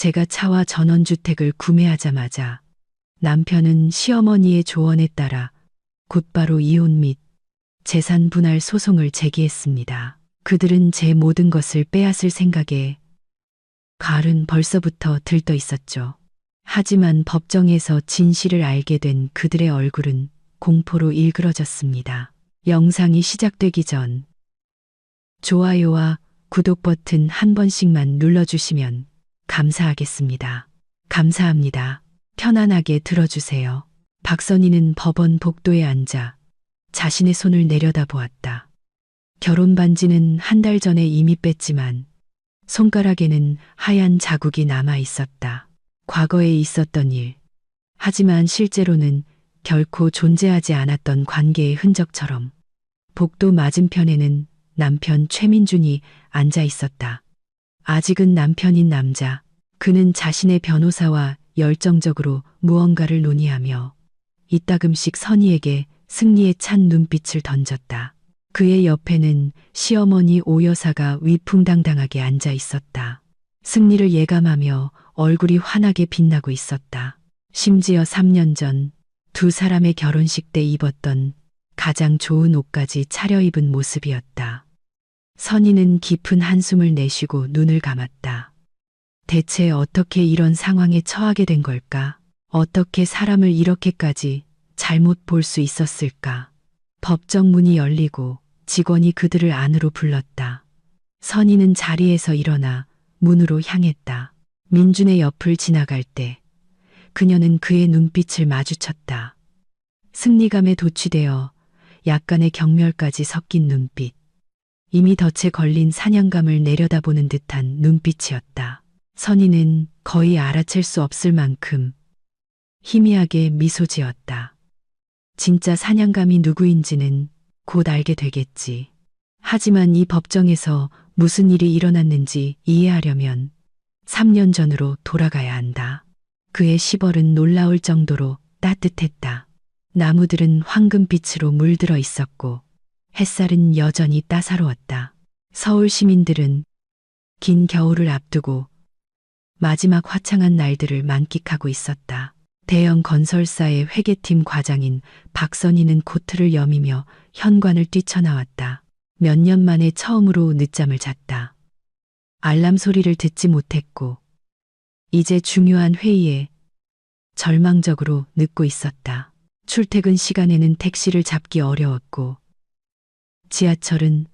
제가 차와 전원주택을 구매하자마자 남편은 시어머니의 조언에 따라 곧바로 이혼 및 재산 분할 소송을 제기했습니다. 그들은 제 모든 것을 빼앗을 생각에 가을은 벌써부터 들떠 있었죠. 하지만 법정에서 진실을 알게 된 그들의 얼굴은 공포로 일그러졌습니다. 영상이 시작되기 전 좋아요와 구독 버튼 한 번씩만 눌러주시면 감사하겠습니다. 감사합니다. 편안하게 들어주세요. 박선희는 법원 복도에 앉아 자신의 손을 내려다보았다. 결혼 반지는 한 달 전에 이미 뺐지만 손가락에는 하얀 자국이 남아 있었다. 과거에 있었던 일, 하지만 실제로는 결코 존재하지 않았던 관계의 흔적처럼. 복도 맞은편에는 남편 최민준이 앉아 있었다. 아직은 남편인 남자. 그는 자신의 변호사와 열정적으로 무언가를 논의하며 이따금씩 선희에게 승리에 찬 눈빛을 던졌다. 그의 옆에는 시어머니 오 여사가 위풍당당하게 앉아 있었다. 승리를 예감하며 얼굴이 환하게 빛나고 있었다. 심지어 3년 전 두 사람의 결혼식 때 입었던 가장 좋은 옷까지 차려입은 모습이었다. 선희는 깊은 한숨을 내쉬고 눈을 감았다. 대체 어떻게 이런 상황에 처하게 된 걸까? 어떻게 사람을 이렇게까지 잘못 볼 수 있었을까? 법정 문이 열리고 직원이 그들을 안으로 불렀다. 선희는 자리에서 일어나 문으로 향했다. 민준의 옆을 지나갈 때 그녀는 그의 눈빛을 마주쳤다. 승리감에 도취되어 약간의 경멸까지 섞인 눈빛. 이미 덫에 걸린 사냥감을 내려다보는 듯한 눈빛이었다. 선희는 거의 알아챌 수 없을 만큼 희미하게 미소 지었다. 진짜 사냥감이 누구인지는 곧 알게 되겠지. 하지만 이 법정에서 무슨 일이 일어났는지 이해하려면 3년 전으로 돌아가야 한다. 그의 시벌은 놀라울 정도로 따뜻했다. 나무들은 황금빛으로 물들어 있었고 햇살은 여전히 따사로웠다. 서울 시민들은 긴 겨울을 앞두고 마지막 화창한 날들을 만끽하고 있었다. 대형 건설사의 회계팀 과장인 박선희는 코트를 여미며 현관을 뛰쳐나왔다. 몇 년 만에 처음으로 늦잠을 잤다. 알람 소리를 듣지 못했고 이제 중요한 회의에 절망적으로 늦고 있었다. 출퇴근 시간에는 택시를 잡기 어려웠고 지하철은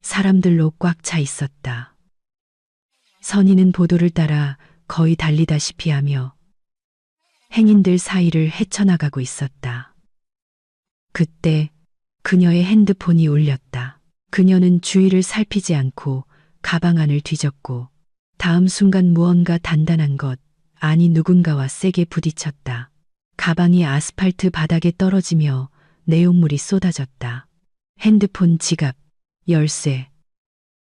사람들로 꽉 차 있었다. 선희는 보도를 따라 거의 달리다시피 하며 행인들 사이를 헤쳐나가고 있었다. 그때 그녀의 핸드폰이 울렸다. 그녀는 주위를 살피지 않고 가방 안을 뒤졌고 다음 순간 무언가 단단한 것, 아니 누군가와 세게 부딪혔다. 가방이 아스팔트 바닥에 떨어지며 내용물이 쏟아졌다. 핸드폰, 지갑, 열쇠,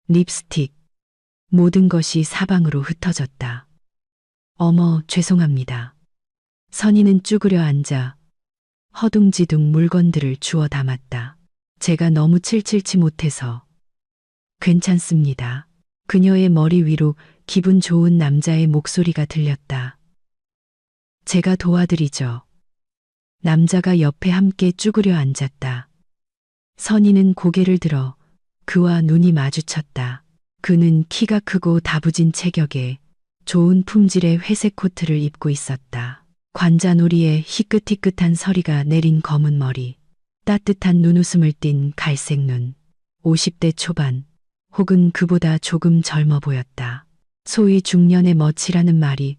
립스틱, 모든 것이 사방으로 흩어졌다. 어머, 죄송합니다. 선희는 쭈그려 앉아 허둥지둥 물건들을 주워 담았다. 제가 너무 칠칠치 못해서. 괜찮습니다. 그녀의 머리 위로 기분 좋은 남자의 목소리가 들렸다. 제가 도와드리죠. 남자가 옆에 함께 쭈그려 앉았다. 선희는 고개를 들어 그와 눈이 마주쳤다. 그는 키가 크고 다부진 체격에 좋은 품질의 회색 코트를 입고 있었다. 관자놀이에 희끗희끗한 서리가 내린 검은 머리, 따뜻한 눈웃음을 띤 갈색 눈, 50대 초반 혹은 그보다 조금 젊어 보였다. 소위 중년의 멋이라는 말이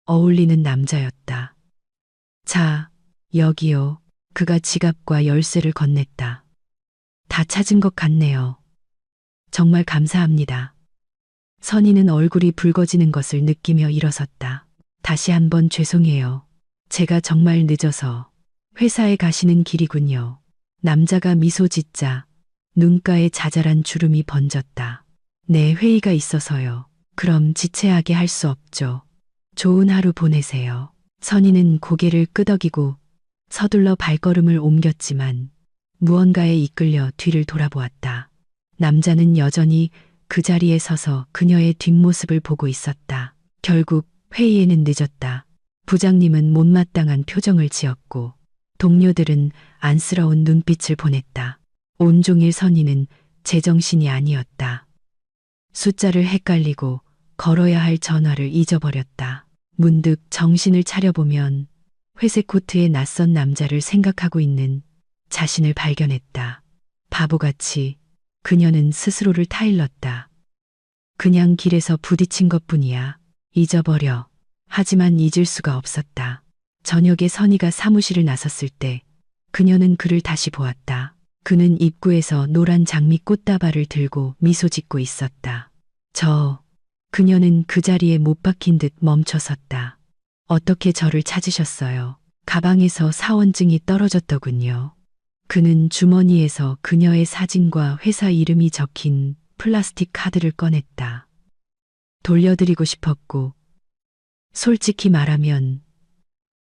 어울리는 남자였다. 자, 여기요. 그가 지갑과 열쇠를 건넸다. 다 찾은 것 같네요. 정말 감사합니다. 선희는 얼굴이 붉어지는 것을 느끼며 일어섰다. 다시 한번 죄송해요. 제가 정말 늦어서. 회사에 가시는 길이군요. 남자가 미소 짓자 눈가에 자잘한 주름이 번졌다. 네, 회의가 있어서요. 그럼 지체하게 할 수 없죠. 좋은 하루 보내세요. 선희는 고개를 끄덕이고 서둘러 발걸음을 옮겼지만 무언가에 이끌려 뒤를 돌아보았다. 남자는 여전히 그 자리에 서서 그녀의 뒷모습을 보고 있었다. 결국 회의에는 늦었다. 부장님은 못마땅한 표정을 지었고 동료들은 안쓰러운 눈빛을 보냈다. 온종일 선희는 제정신이 아니었다. 숫자를 헷갈리고 걸어야 할 전화를 잊어버렸다. 문득 정신을 차려보면 회색 코트의 낯선 남자를 생각하고 있는 자신을 발견했다. 바보같이 그녀는 스스로를 타일렀다. 그냥 길에서 부딪힌 것뿐이야. 잊어버려. 하지만 잊을 수가 없었다. 저녁에 선희가 사무실을 나섰을 때 그녀는 그를 다시 보았다. 그는 입구에서 노란 장미 꽃다발을 들고 미소 짓고 있었다. 그녀는 그 자리에 못 박힌 듯 멈춰섰다. 어떻게 저를 찾으셨어요? 가방에서 사원증이 떨어졌더군요. 그는 주머니에서 그녀의 사진과 회사 이름이 적힌 플라스틱 카드를 꺼냈다. 돌려드리고 싶었고, 솔직히 말하면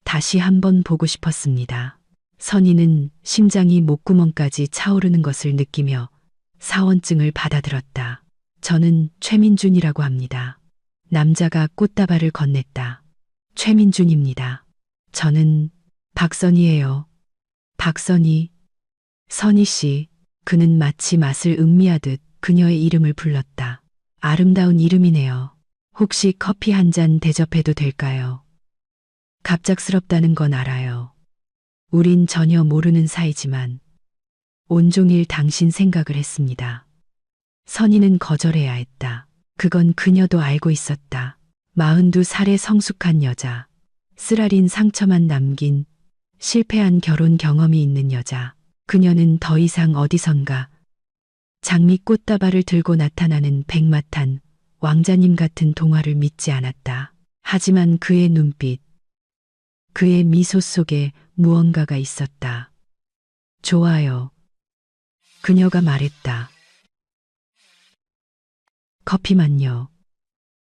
다시 한번 보고 싶었습니다. 선희는 심장이 목구멍까지 차오르는 것을 느끼며 사원증을 받아들었다. 저는 최민준이라고 합니다. 남자가 꽃다발을 건넸다. 최민준입니다. 저는 박선희예요. 박선희. 선희 씨. 그는 마치 맛을 음미하듯 그녀의 이름을 불렀다. 아름다운 이름이네요. 혹시 커피 한 잔 대접해도 될까요? 갑작스럽다는 건 알아요. 우린 전혀 모르는 사이지만 온종일 당신 생각을 했습니다. 선희는 거절해야 했다. 그건 그녀도 알고 있었다. 42살의 성숙한 여자, 쓰라린 상처만 남긴 실패한 결혼 경험이 있는 여자. 그녀는 더 이상 어디선가 장미 꽃다발을 들고 나타나는 백마탄 왕자님 같은 동화를 믿지 않았다. 하지만 그의 눈빛, 그의 미소 속에 무언가가 있었다. 좋아요. 그녀가 말했다. 커피만요.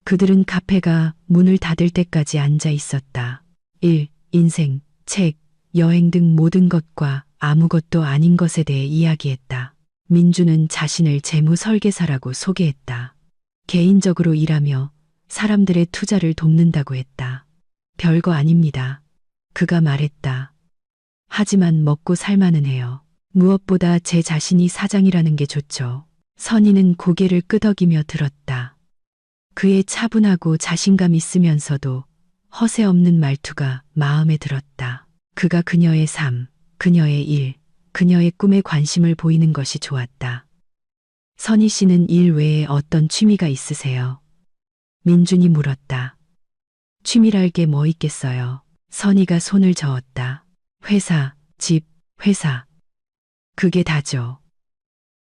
그들은 카페가 문을 닫을 때까지 앉아 있었다. 인생, 책, 여행 등 모든 것과 아무것도 아닌 것에 대해 이야기했다. 민주는 자신을 재무 설계사라고 소개했다. 개인적으로 일하며 사람들의 투자를 돕는다고 했다. 별거 아닙니다. 그가 말했다. 하지만 먹고 살만은 해요. 무엇보다 제 자신이 사장이라는 게 좋죠. 선희는 고개를 끄덕이며 들었다. 그의 차분하고 자신감 있으면서도 허세 없는 말투가 마음에 들었다. 그가 그녀의 삶, 그녀의 일, 그녀의 꿈에 관심을 보이는 것이 좋았다. 선희 씨는 일 외에 어떤 취미가 있으세요? 민준이 물었다. 취미랄 게 뭐 있겠어요? 선희가 손을 저었다. 회사, 집, 회사. 그게 다죠.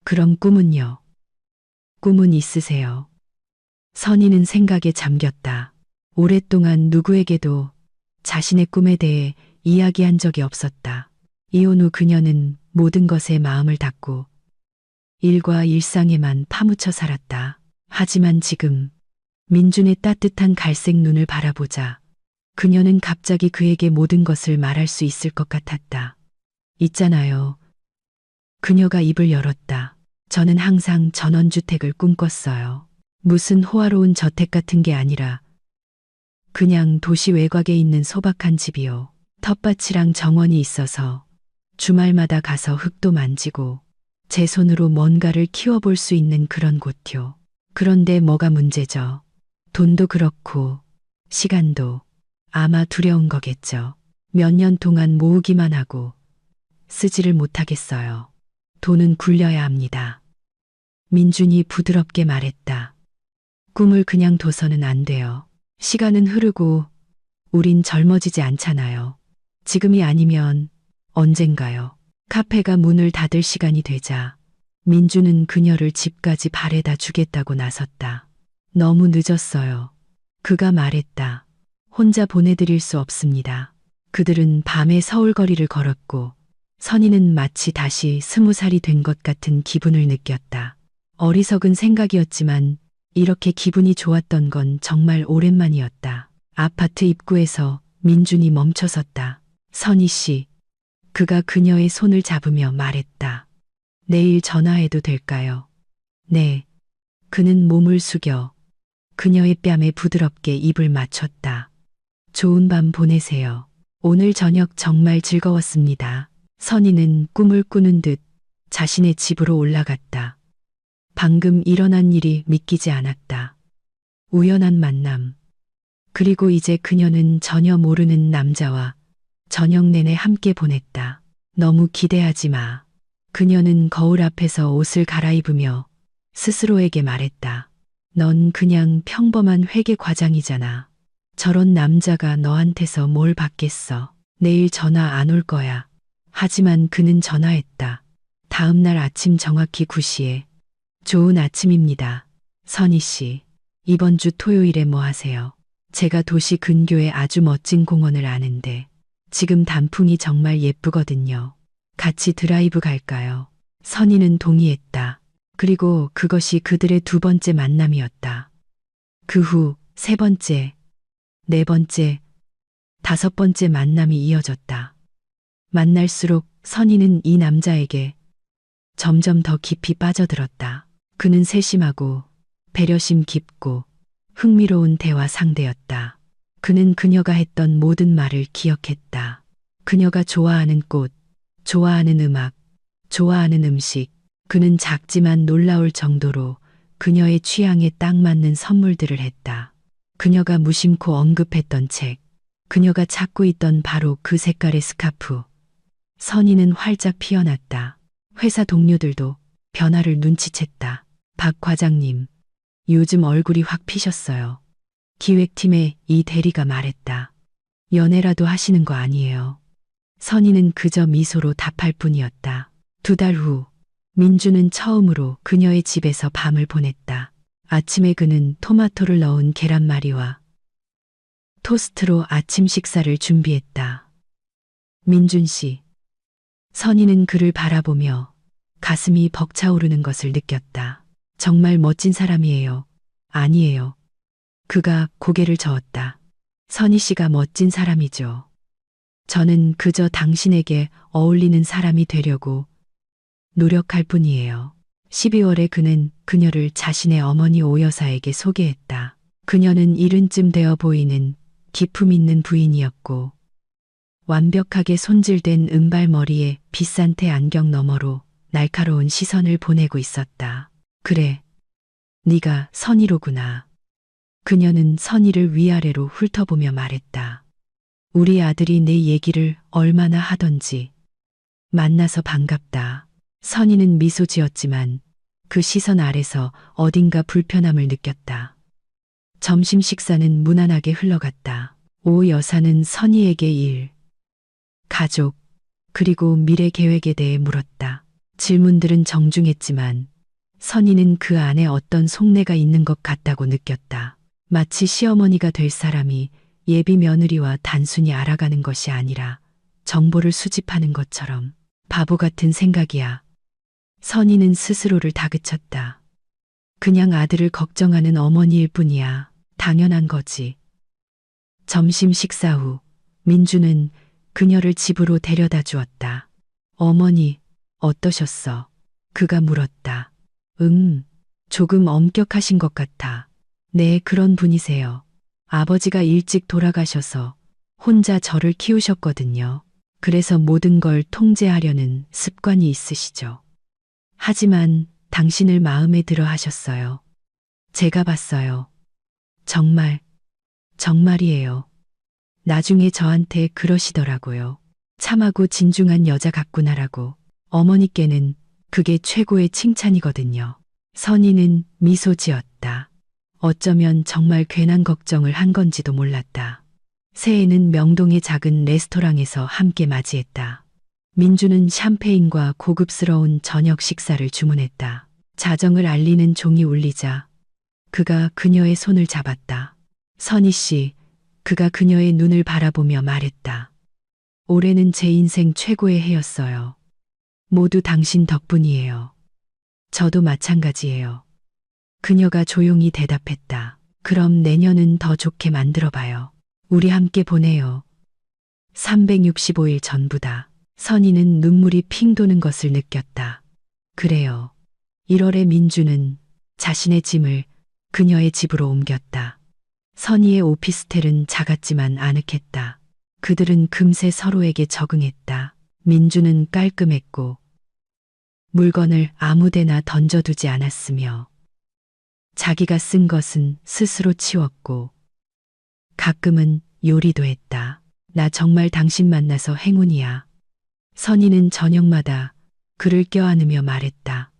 그럼 꿈은요? 꿈은 있으세요? 선희는 생각에 잠겼다. 오랫동안 누구에게도 자신의 꿈에 대해 이야기한 적이 없었다. 이혼 후 그녀는 모든 것에 마음을 닫고 일과 일상에만 파묻혀 살았다. 하지만 지금 민준의 따뜻한 갈색 눈을 바라보자 그녀는 갑자기 그에게 모든 것을 말할 수 있을 것 같았다. 있잖아요. 그녀가 입을 열었다. 저는 항상 전원주택을 꿈꿨어요. 무슨 호화로운 저택 같은 게 아니라 그냥 도시 외곽에 있는 소박한 집이요. 텃밭이랑 정원이 있어서 주말마다 가서 흙도 만지고 제 손으로 뭔가를 키워볼 수 있는 그런 곳요. 그런데 뭐가 문제죠? 돈도 그렇고 시간도 아마 두려운 거겠죠. 몇 년 동안 모으기만 하고 쓰지를 못하겠어요. 돈은 굴려야 합니다. 민준이 부드럽게 말했다. 꿈을 그냥 둬서는 안 돼요. 시간은 흐르고 우린 젊어지지 않잖아요. 지금이 아니면 언젠가요. 카페가 문을 닫을 시간이 되자 민주는 그녀를 집까지 바래다 주겠다고 나섰다. 너무 늦었어요. 그가 말했다. 혼자 보내드릴 수 없습니다. 그들은 밤에 서울 거리를 걸었고 선희는 마치 다시 20살이 된 것 같은 기분을 느꼈다. 어리석은 생각이었지만 이렇게 기분이 좋았던 건 정말 오랜만이었다. 아파트 입구에서 민준이 멈춰섰다. 선희 씨. 그가 그녀의 손을 잡으며 말했다. 내일 전화해도 될까요? 네. 그는 몸을 숙여 그녀의 뺨에 부드럽게 입을 맞췄다. 좋은 밤 보내세요. 오늘 저녁 정말 즐거웠습니다. 선희는 꿈을 꾸는 듯 자신의 집으로 올라갔다. 방금 일어난 일이 믿기지 않았다. 우연한 만남. 그리고 이제 그녀는 전혀 모르는 남자와 저녁 내내 함께 보냈다. 너무 기대하지 마. 그녀는 거울 앞에서 옷을 갈아입으며 스스로에게 말했다. 넌 그냥 평범한 회계 과장이잖아. 저런 남자가 너한테서 뭘 받겠어. 내일 전화 안 올 거야. 하지만 그는 전화했다. 다음 날 아침 정확히 9시에. 좋은 아침입니다. 선희 씨. 이번 주 토요일에 뭐 하세요? 제가 도시 근교에 아주 멋진 공원을 아는데 지금 단풍이 정말 예쁘거든요. 같이 드라이브 갈까요? 선희는 동의했다. 그리고 그것이 그들의 두 번째 만남이었다. 그 후 세 번째, 네 번째, 다섯 번째 만남이 이어졌다. 만날수록 선희는 이 남자에게 점점 더 깊이 빠져들었다. 그는 세심하고 배려심 깊고 흥미로운 대화 상대였다. 그는 그녀가 했던 모든 말을 기억했다. 그녀가 좋아하는 꽃, 좋아하는 음악, 좋아하는 음식. 그는 작지만 놀라울 정도로 그녀의 취향에 딱 맞는 선물들을 했다. 그녀가 무심코 언급했던 책, 그녀가 찾고 있던 바로 그 색깔의 스카프. 선희는 활짝 피어났다. 회사 동료들도 변화를 눈치챘다. 박 과장님, 요즘 얼굴이 확 피셨어요. 기획팀의 이 대리가 말했다. 연애라도 하시는 거 아니에요. 선희는 그저 미소로 답할 뿐이었다. 2달 후, 민주는 처음으로 그녀의 집에서 밤을 보냈다. 아침에 그는 토마토를 넣은 계란말이와 토스트로 아침 식사를 준비했다. 민준 씨. 선희는 그를 바라보며 가슴이 벅차오르는 것을 느꼈다. 정말 멋진 사람이에요. 아니에요. 그가 고개를 저었다. 선희 씨가 멋진 사람이죠. 저는 그저 당신에게 어울리는 사람이 되려고 노력할 뿐이에요. 12월에 그는 그녀를 자신의 어머니 오 여사에게 소개했다. 그녀는 이른쯤 되어 보이는 기품 있는 부인이었고 완벽하게 손질된 은발머리에 비싼 테 안경 너머로 날카로운 시선을 보내고 있었다. 그래, 네가 선희로구나. 그녀는 선희를 위아래로 훑어보며 말했다. 우리 아들이 내 얘기를 얼마나 하던지. 만나서 반갑다. 선희는 미소 지었지만 그 시선 아래서 어딘가 불편함을 느꼈다. 점심 식사는 무난하게 흘러갔다. 오 여사는 선희에게 일, 가족, 그리고 미래 계획에 대해 물었다. 질문들은 정중했지만 선희는 그 안에 어떤 속내가 있는 것 같다고 느꼈다. 마치 시어머니가 될 사람이 예비 며느리와 단순히 알아가는 것이 아니라 정보를 수집하는 것처럼. 바보 같은 생각이야. 선희는 스스로를 다그쳤다. 그냥 아들을 걱정하는 어머니일 뿐이야. 당연한 거지. 점심 식사 후 민주는 그녀를 집으로 데려다 주었다. 어머니, 어떠셨어? 그가 물었다. 조금 엄격하신 것 같아. 네, 그런 분이세요. 아버지가 일찍 돌아가셔서 혼자 저를 키우셨거든요. 그래서 모든 걸 통제하려는 습관이 있으시죠. 하지만 당신을 마음에 들어 하셨어요. 제가 봤어요. 정말, 정말이에요. 나중에 저한테 그러시더라고요. 참하고 진중한 여자 같구나라고. 어머니께는 그게 최고의 칭찬이거든요. 선희는 미소 지었다. 어쩌면 정말 괜한 걱정을 한 건지도 몰랐다. 새해는 명동의 작은 레스토랑에서 함께 맞이했다. 민주는 샴페인과 고급스러운 저녁 식사를 주문했다. 자정을 알리는 종이 울리자 그가 그녀의 손을 잡았다. 선희 씨, 그가 그녀의 눈을 바라보며 말했다. 올해는 제 인생 최고의 해였어요. 모두 당신 덕분이에요. 저도 마찬가지예요. 그녀가 조용히 대답했다. 그럼 내년은 더 좋게 만들어봐요. 우리 함께 보내요. 365일 전부다. 선희는 눈물이 핑 도는 것을 느꼈다. 그래요. 1월에 민주는 자신의 짐을 그녀의 집으로 옮겼다. 선희의 오피스텔은 작았지만 아늑했다. 그들은 금세 서로에게 적응했다. 민주는 깔끔했고 물건을 아무데나 던져두지 않았으며 자기가 쓴 것은 스스로 치웠고 가끔은 요리도 했다. 나 정말 당신 만나서 행운이야. 선희는 저녁마다 그를 껴안으며 말했다.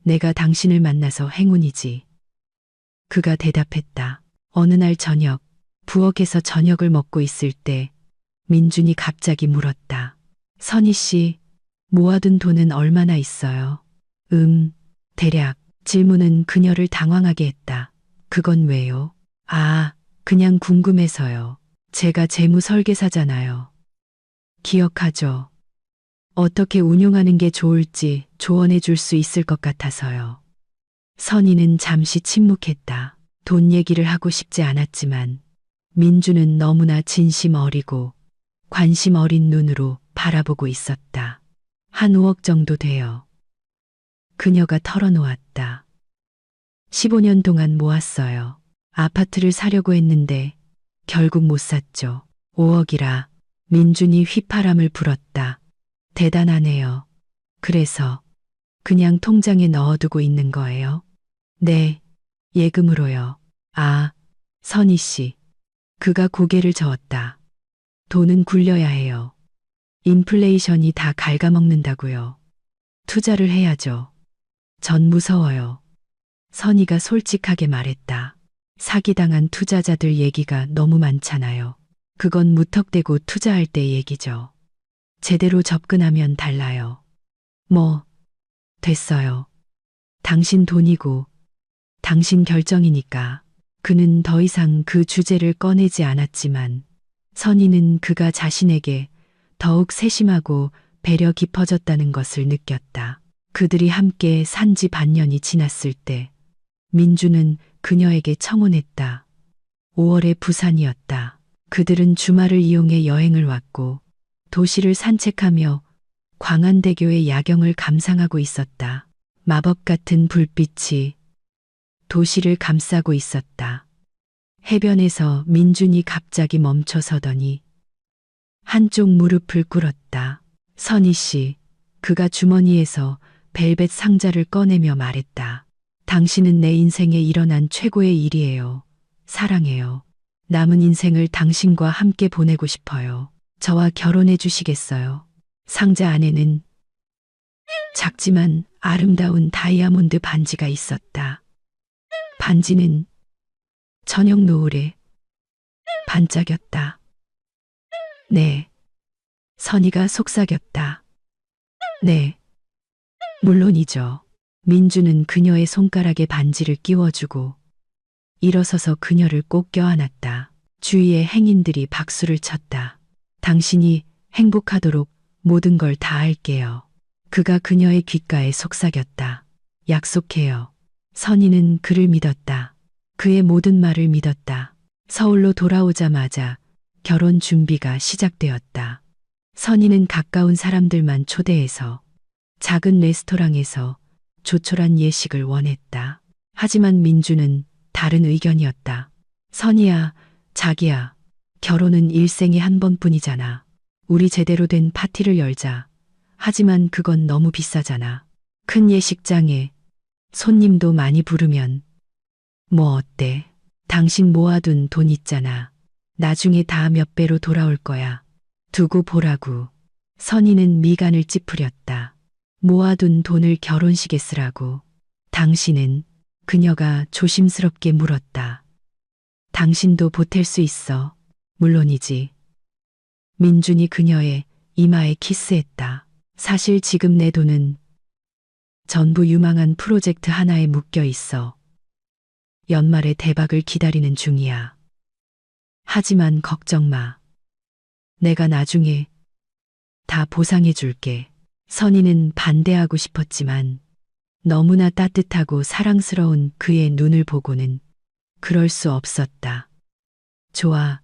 내가 당신을 만나서 행운이지. 그가 대답했다. 어느 날 저녁, 부엌에서 저녁을 먹고 있을 때 민준이 갑자기 물었다. 선희 씨, 모아둔 돈은 얼마나 있어요? 대략. 질문은 그녀를 당황하게 했다. 그건 왜요? 아, 그냥 궁금해서요. 제가 재무 설계사잖아요. 기억하죠? 어떻게 운용하는 게 좋을지 조언해 줄 수 있을 것 같아서요. 선희는 잠시 침묵했다. 돈 얘기를 하고 싶지 않았지만 민주는 너무나 진심 어리고 관심 어린 눈으로 바라보고 있었다. 한 5억 정도 돼요. 그녀가 털어놓았다. 15년 동안 모았어요. 아파트를 사려고 했는데 결국 못 샀죠. 5억이라 민준이 휘파람을 불었다. 대단하네요. 그래서 그냥 통장에 넣어두고 있는 거예요? 네, 예금으로요. 아, 선희 씨. 그가 고개를 저었다. 돈은 굴려야 해요. 인플레이션이 다 갉아먹는다고요. 투자를 해야죠. 전 무서워요. 선희가 솔직하게 말했다. 사기당한 투자자들 얘기가 너무 많잖아요. 그건 무턱대고 투자할 때 얘기죠. 제대로 접근하면 달라요. 뭐, 됐어요. 당신 돈이고, 당신 결정이니까. 그는 더 이상 그 주제를 꺼내지 않았지만, 선희는 그가 자신에게 더욱 세심하고 배려 깊어졌다는 것을 느꼈다. 그들이 함께 산지 반년이 지났을 때 민주는 그녀에게 청혼했다. 5월의 부산이었다. 그들은 주말을 이용해 여행을 왔고 도시를 산책하며 광안대교의 야경을 감상하고 있었다. 마법 같은 불빛이 도시를 감싸고 있었다. 해변에서 민준이 갑자기 멈춰서더니 한쪽 무릎을 꿇었다. 선희 씨, 그가 주머니에서 벨벳 상자를 꺼내며 말했다. 당신은 내 인생에 일어난 최고의 일이에요. 사랑해요. 남은 인생을 당신과 함께 보내고 싶어요. 저와 결혼해 주시겠어요? 상자 안에는 작지만 아름다운 다이아몬드 반지가 있었다. 반지는 저녁 노을에 반짝였다. 네. 선희가 속삭였다. 네. 물론이죠. 민주는 그녀의 손가락에 반지를 끼워주고 일어서서 그녀를 꼭 껴안았다. 주위의 행인들이 박수를 쳤다. 당신이 행복하도록 모든 걸 다 할게요. 그가 그녀의 귓가에 속삭였다. 약속해요. 선희는 그를 믿었다. 그의 모든 말을 믿었다. 서울로 돌아오자마자 결혼 준비가 시작되었다. 선희는 가까운 사람들만 초대해서 작은 레스토랑에서 조촐한 예식을 원했다. 하지만 민주는 다른 의견이었다. 선희야, 자기야, 결혼은 일생에 한 번뿐이잖아. 우리 제대로 된 파티를 열자. 하지만 그건 너무 비싸잖아. 큰 예식장에 손님도 많이 부르면 뭐 어때? 당신 모아둔 돈 있잖아. 나중에 다 몇 배로 돌아올 거야. 두고 보라고. 선희는 미간을 찌푸렸다. 모아둔 돈을 결혼식에 쓰라고. 당신은? 그녀가 조심스럽게 물었다. 당신도 보탤 수 있어. 물론이지. 민준이 그녀의 이마에 키스했다. 사실 지금 내 돈은 전부 유망한 프로젝트 하나에 묶여 있어. 연말에 대박을 기다리는 중이야. 하지만 걱정 마. 내가 나중에 다 보상해 줄게. 선희는 반대하고 싶었지만 너무나 따뜻하고 사랑스러운 그의 눈을 보고는 그럴 수 없었다. 좋아.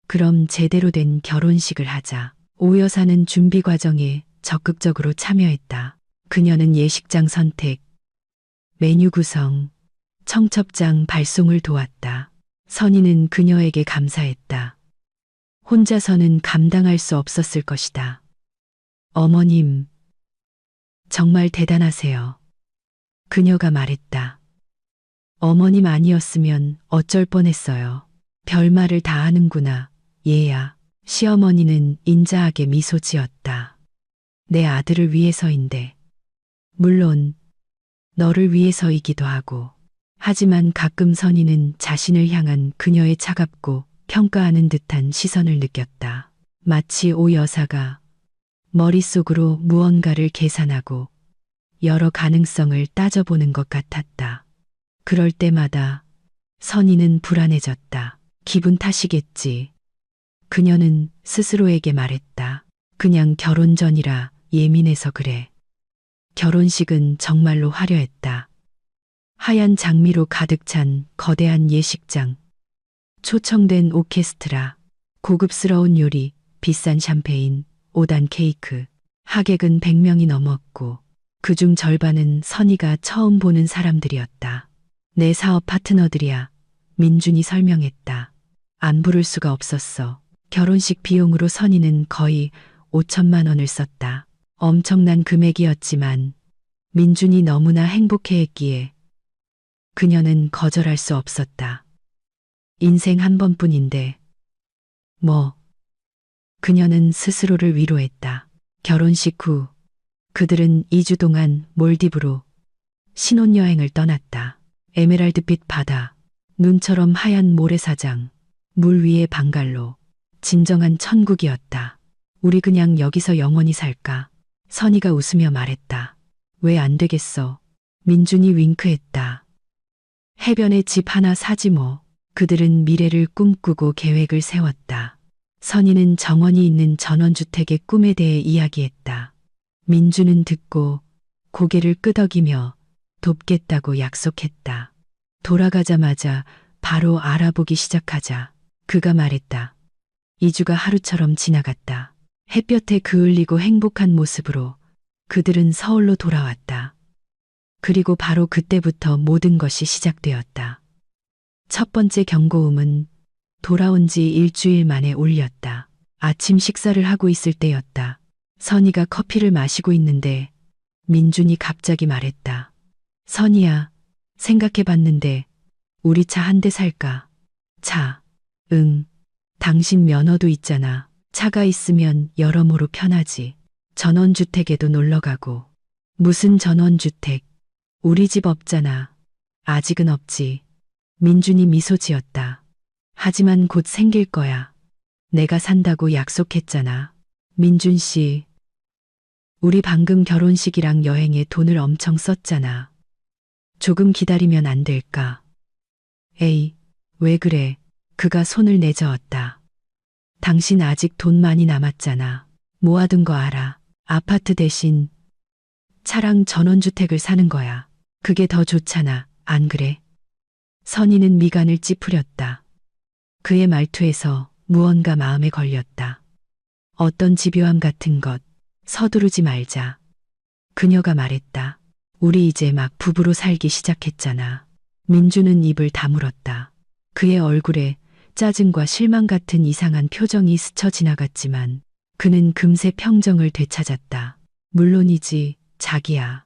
그럼 제대로 된 결혼식을 하자. 오 여사는 준비 과정에 적극적으로 참여했다. 그녀는 예식장 선택, 메뉴 구성, 청첩장 발송을 도왔다. 선희는 그녀에게 감사했다. 혼자서는 감당할 수 없었을 것이다. 어머님, 정말 대단하세요. 그녀가 말했다. 어머님 아니었으면 어쩔 뻔했어요. 별말을 다 하는구나, 얘야. 시어머니는 인자하게 미소 지었다. 내 아들을 위해서인데. 물론 너를 위해서이기도 하고. 하지만 가끔 선희는 자신을 향한 그녀의 차갑고 평가하는 듯한 시선을 느꼈다. 마치 오 여사가 머릿속으로 무언가를 계산하고 여러 가능성을 따져보는 것 같았다. 그럴 때마다 선희는 불안해졌다. 기분 탓이겠지. 그녀는 스스로에게 말했다. 그냥 결혼 전이라 예민해서 그래. 결혼식은 정말로 화려했다. 하얀 장미로 가득 찬 거대한 예식장, 초청된 오케스트라, 고급스러운 요리, 비싼 샴페인, 5단 케이크, 하객은 100명이 넘었고 그중 절반은 선희가 처음 보는 사람들이었다. 내 사업 파트너들이야, 민준이 설명했다. 안 부를 수가 없었어. 결혼식 비용으로 선희는 거의 5천만 원을 썼다. 엄청난 금액이었지만 민준이 너무나 행복해했기에 그녀는 거절할 수 없었다. 인생 한 번뿐인데. 그녀는 스스로를 위로했다. 결혼식 후 그들은 2주 동안 몰디브로 신혼여행을 떠났다. 에메랄드빛 바다, 눈처럼 하얀 모래사장, 물 위의 방갈로, 진정한 천국이었다. 우리 그냥 여기서 영원히 살까? 선희가 웃으며 말했다. 왜 안 되겠어? 민준이 윙크했다. 해변에 집 하나 사지 뭐. 그들은 미래를 꿈꾸고 계획을 세웠다. 선희는 정원이 있는 전원주택의 꿈에 대해 이야기했다. 민준은 듣고 고개를 끄덕이며 돕겠다고 약속했다. 돌아가자마자 바로 알아보기 시작하자. 그가 말했다. 2주가 하루처럼 지나갔다. 햇볕에 그을리고 행복한 모습으로 그들은 서울로 돌아왔다. 그리고 바로 그때부터 모든 것이 시작되었다. 첫 번째 경고음은 돌아온 지 일주일 만에 울렸다. 아침 식사를 하고 있을 때였다. 선희가 커피를 마시고 있는데 민준이 갑자기 말했다. 선희야, 생각해봤는데 우리 차 한 대 살까? 차. 응. 당신 면허도 있잖아. 차가 있으면 여러모로 편하지. 전원주택에도 놀러가고. 무슨 전원주택? 우리 집 없잖아. 아직은 없지. 민준이 미소 지었다. 하지만 곧 생길 거야. 내가 산다고 약속했잖아. 민준 씨, 우리 방금 결혼식이랑 여행에 돈을 엄청 썼잖아. 조금 기다리면 안 될까? 에이, 왜 그래? 그가 손을 내저었다. 당신 아직 돈 많이 남았잖아. 모아둔 거 알아. 아파트 대신 차랑 전원주택을 사는 거야. 그게 더 좋잖아. 안 그래? 선희는 미간을 찌푸렸다. 그의 말투에서 무언가 마음에 걸렸다. 어떤 집요함 같은 것. 서두르지 말자. 그녀가 말했다. 우리 이제 막 부부로 살기 시작했잖아. 민주는 입을 다물었다. 그의 얼굴에 짜증과 실망 같은 이상한 표정이 스쳐 지나갔지만 그는 금세 평정을 되찾았다. 물론이지, 자기야.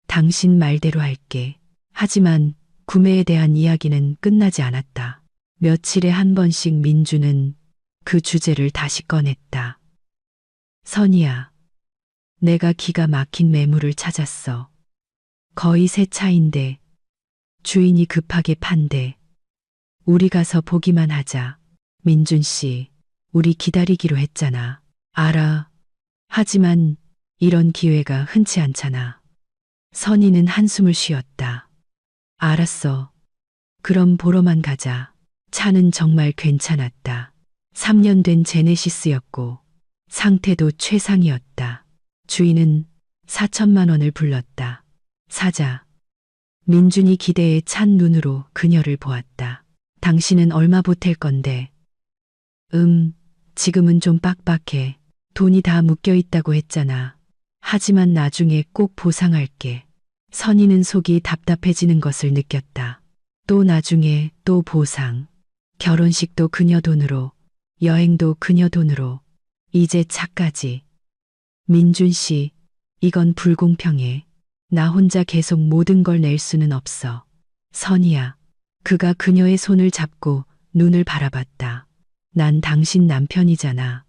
당신 말대로 할게. 하지만 구매에 대한 이야기는 끝나지 않았다. 며칠에 한 번씩 민주는 그 주제를 다시 꺼냈다. 선희야, 내가 기가 막힌 매물을 찾았어. 거의 새 차인데 주인이 급하게 판대. 우리 가서 보기만 하자. 민준 씨, 우리 기다리기로 했잖아. 알아. 하지만 이런 기회가 흔치 않잖아. 선희는 한숨을 쉬었다. 알았어. 그럼 보러만 가자. 차는 정말 괜찮았다. 3년 된 제네시스였고 상태도 최상이었다. 주인은 4천만 원을 불렀다. 사자. 민준이 기대에 찬 눈으로 그녀를 보았다. 당신은 얼마 보탤 건데? 지금은 좀 빡빡해. 돈이 다 묶여 있다고 했잖아. 하지만 나중에 꼭 보상할게. 선희는 속이 답답해지는 것을 느꼈다. 또 나중에 또 보상. 결혼식도 그녀 돈으로, 여행도 그녀 돈으로, 이제 차까지. 민준 씨, 이건 불공평해. 나 혼자 계속 모든 걸 낼 수는 없어. 선희야. 그가 그녀의 손을 잡고 눈을 바라봤다. 난 당신 남편이잖아.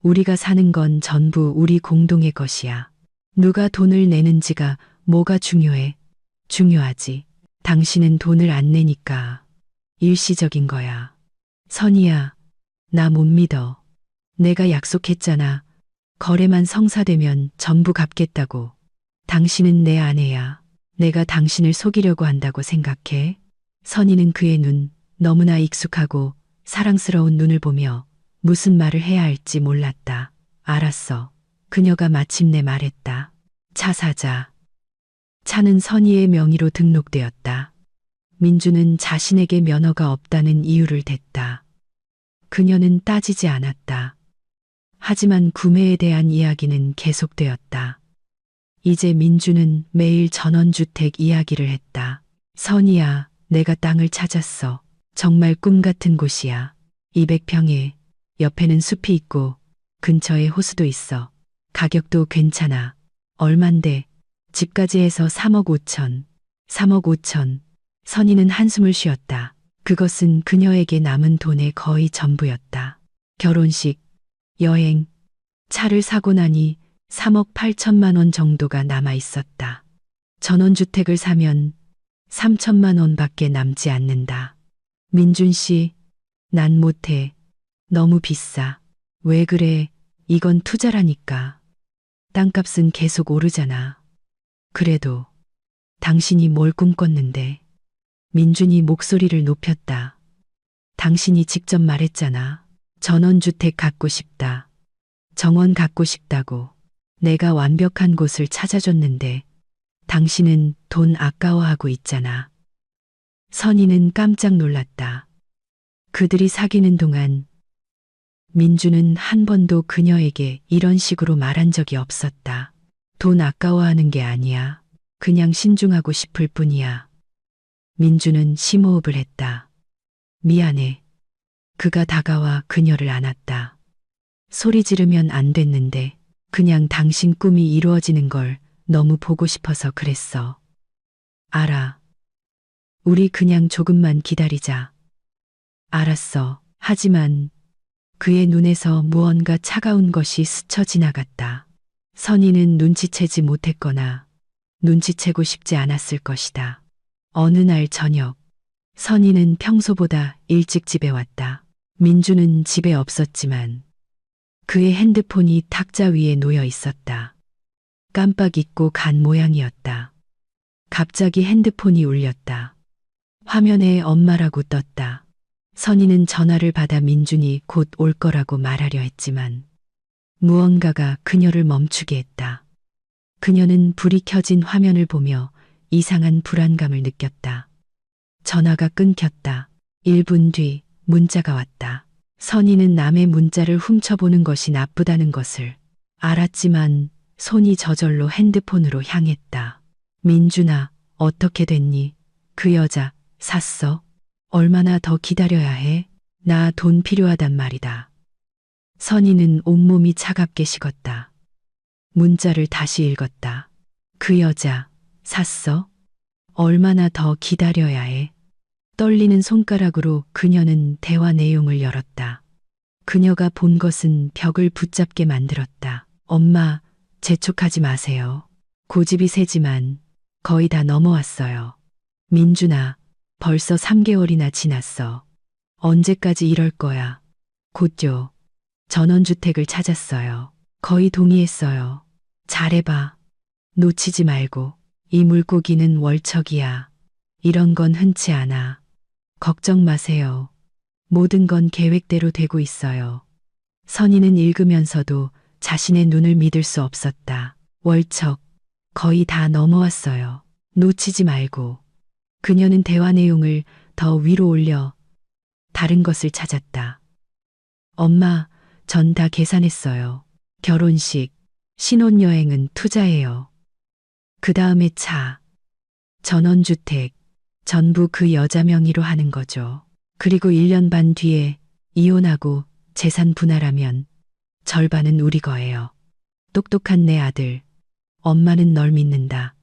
우리가 사는 건 전부 우리 공동의 것이야. 누가 돈을 내는지가 뭐가 중요해? 중요하지. 당신은 돈을 안 내니까 일시적인 거야. 선희야, 나 못 믿어. 내가 약속했잖아. 거래만 성사되면 전부 갚겠다고. 당신은 내 아내야. 내가 당신을 속이려고 한다고 생각해? 선희는 그의 눈, 너무나 익숙하고 사랑스러운 눈을 보며 무슨 말을 해야 할지 몰랐다. 알았어. 그녀가 마침내 말했다. 차 사자. 차는 선희의 명의로 등록되었다. 민주는 자신에게 면허가 없다는 이유를 댔다. 그녀는 따지지 않았다. 하지만 구매에 대한 이야기는 계속되었다. 이제 민주는 매일 전원주택 이야기를 했다. 선희야, 내가 땅을 찾았어. 정말 꿈 같은 곳이야. 200평에 옆에는 숲이 있고 근처에 호수도 있어. 가격도 괜찮아. 얼만데? 집까지 해서 3억 5천. 3억 5천. 선희는 한숨을 쉬었다. 그것은 그녀에게 남은 돈의 거의 전부였다. 결혼식, 여행, 차를 사고 나니 3억 8천만 원 정도가 남아 있었다. 전원주택을 사면 3천만 원밖에 남지 않는다. 민준 씨, 난 못해. 너무 비싸. 왜 그래? 이건 투자라니까. 땅값은 계속 오르잖아. 그래도 당신이 뭘 꿈꿨는데. 민준이 목소리를 높였다. 당신이 직접 말했잖아. 전원주택 갖고 싶다. 정원 갖고 싶다고. 내가 완벽한 곳을 찾아줬는데 당신은 돈 아까워하고 있잖아. 선희는 깜짝 놀랐다. 그들이 사귀는 동안 민주는 한 번도 그녀에게 이런 식으로 말한 적이 없었다. 돈 아까워하는 게 아니야. 그냥 신중하고 싶을 뿐이야. 민주는 심호흡을 했다. 미안해. 그가 다가와 그녀를 안았다. 소리 지르면 안 됐는데 그냥 당신 꿈이 이루어지는 걸 너무 보고 싶어서 그랬어. 알아. 우리 그냥 조금만 기다리자. 알았어. 하지만 그의 눈에서 무언가 차가운 것이 스쳐 지나갔다. 선희는 눈치채지 못했거나 눈치채고 싶지 않았을 것이다. 어느 날 저녁, 선희는 평소보다 일찍 집에 왔다. 민주는 집에 없었지만 그의 핸드폰이 탁자 위에 놓여 있었다. 깜빡 잊고 간 모양이었다. 갑자기 핸드폰이 울렸다. 화면에 엄마라고 떴다. 선희는 전화를 받아 민준이 곧 올 거라고 말하려 했지만 무언가가 그녀를 멈추게 했다. 그녀는 불이 켜진 화면을 보며 이상한 불안감을 느꼈다. 전화가 끊겼다. 1분 뒤 문자가 왔다. 선희는 남의 문자를 훔쳐보는 것이 나쁘다는 것을 알았지만 손이 저절로 핸드폰으로 향했다. 민준아, 어떻게 됐니? 그 여자 샀어? 얼마나 더 기다려야 해? 나 돈 필요하단 말이다. 선희는 온몸이 차갑게 식었다. 문자를 다시 읽었다. 그 여자 샀어? 얼마나 더 기다려야 해? 떨리는 손가락으로 그녀는 대화 내용을 열었다. 그녀가 본 것은 벽을 붙잡게 만들었다. 엄마, 재촉하지 마세요. 고집이 세지만 거의 다 넘어왔어요. 민준아, 벌써 3개월이나 지났어. 언제까지 이럴 거야? 곧요. 전원주택을 찾았어요. 거의 동의했어요. 잘해봐. 놓치지 말고. 이 물고기는 월척이야. 이런 건 흔치 않아. 걱정 마세요. 모든 건 계획대로 되고 있어요. 선희는 읽으면서도 자신의 눈을 믿을 수 없었다. 월척, 거의 다 넘어왔어요. 놓치지 말고. 그녀는 대화 내용을 더 위로 올려 다른 것을 찾았다. 엄마, 전 다 계산했어요. 결혼식, 신혼여행은 투자예요. 그 다음에 차, 전원주택, 전부 그 여자 명의로 하는 거죠. 그리고 1년 반 뒤에 이혼하고 재산 분할하면 절반은 우리 거예요. 똑똑한 내 아들. 엄마는 널 믿는다.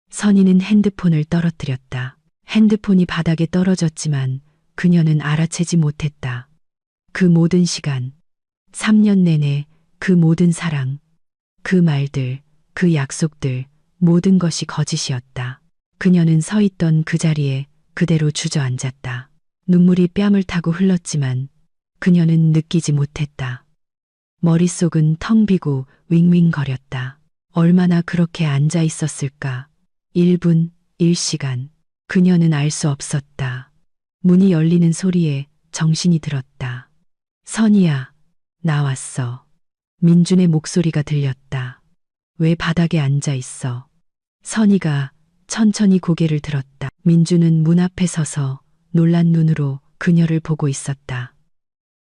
선희는 핸드폰을 떨어뜨렸다. 핸드폰이 바닥에 떨어졌지만 그녀는 알아채지 못했다. 그 모든 시간, 3년 내내 그 모든 사랑, 그 말들, 그 약속들, 모든 것이 거짓이었다. 그녀는 서 있던 그 자리에 그대로 주저앉았다. 눈물이 뺨을 타고 흘렀지만 그녀는 느끼지 못했다. 머릿속은 텅 비고 윙윙거렸다. 얼마나 그렇게 앉아 있었을까? 1분, 1시간. 그녀는 알 수 없었다. 문이 열리는 소리에 정신이 들었다. 선희야, 나왔어. 민준의 목소리가 들렸다. 왜 바닥에 앉아 있어? 선희가 천천히 고개를 들었다. 민준은 문 앞에 서서 놀란 눈으로 그녀를 보고 있었다.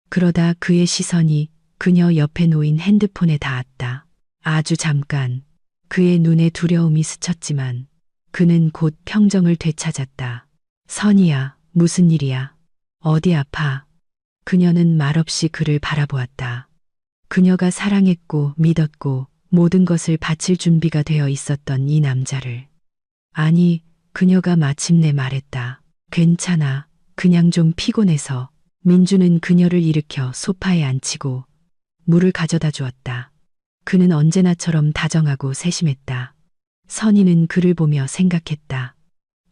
그러다 그의 시선이 그녀 옆에 놓인 핸드폰에 닿았다. 아주 잠깐 그의 눈에 두려움이 스쳤지만 그는 곧 평정을 되찾았다. 선희야, 무슨 일이야? 어디 아파? 그녀는 말없이 그를 바라보았다. 그녀가 사랑했고 믿었고 모든 것을 바칠 준비가 되어 있었던 이 남자를. 아니, 그녀가 마침내 말했다. 괜찮아. 그냥 좀 피곤해서. 민주는 그녀를 일으켜 소파에 앉히고 물을 가져다 주었다. 그는 언제나처럼 다정하고 세심했다. 선희는 그를 보며 생각했다.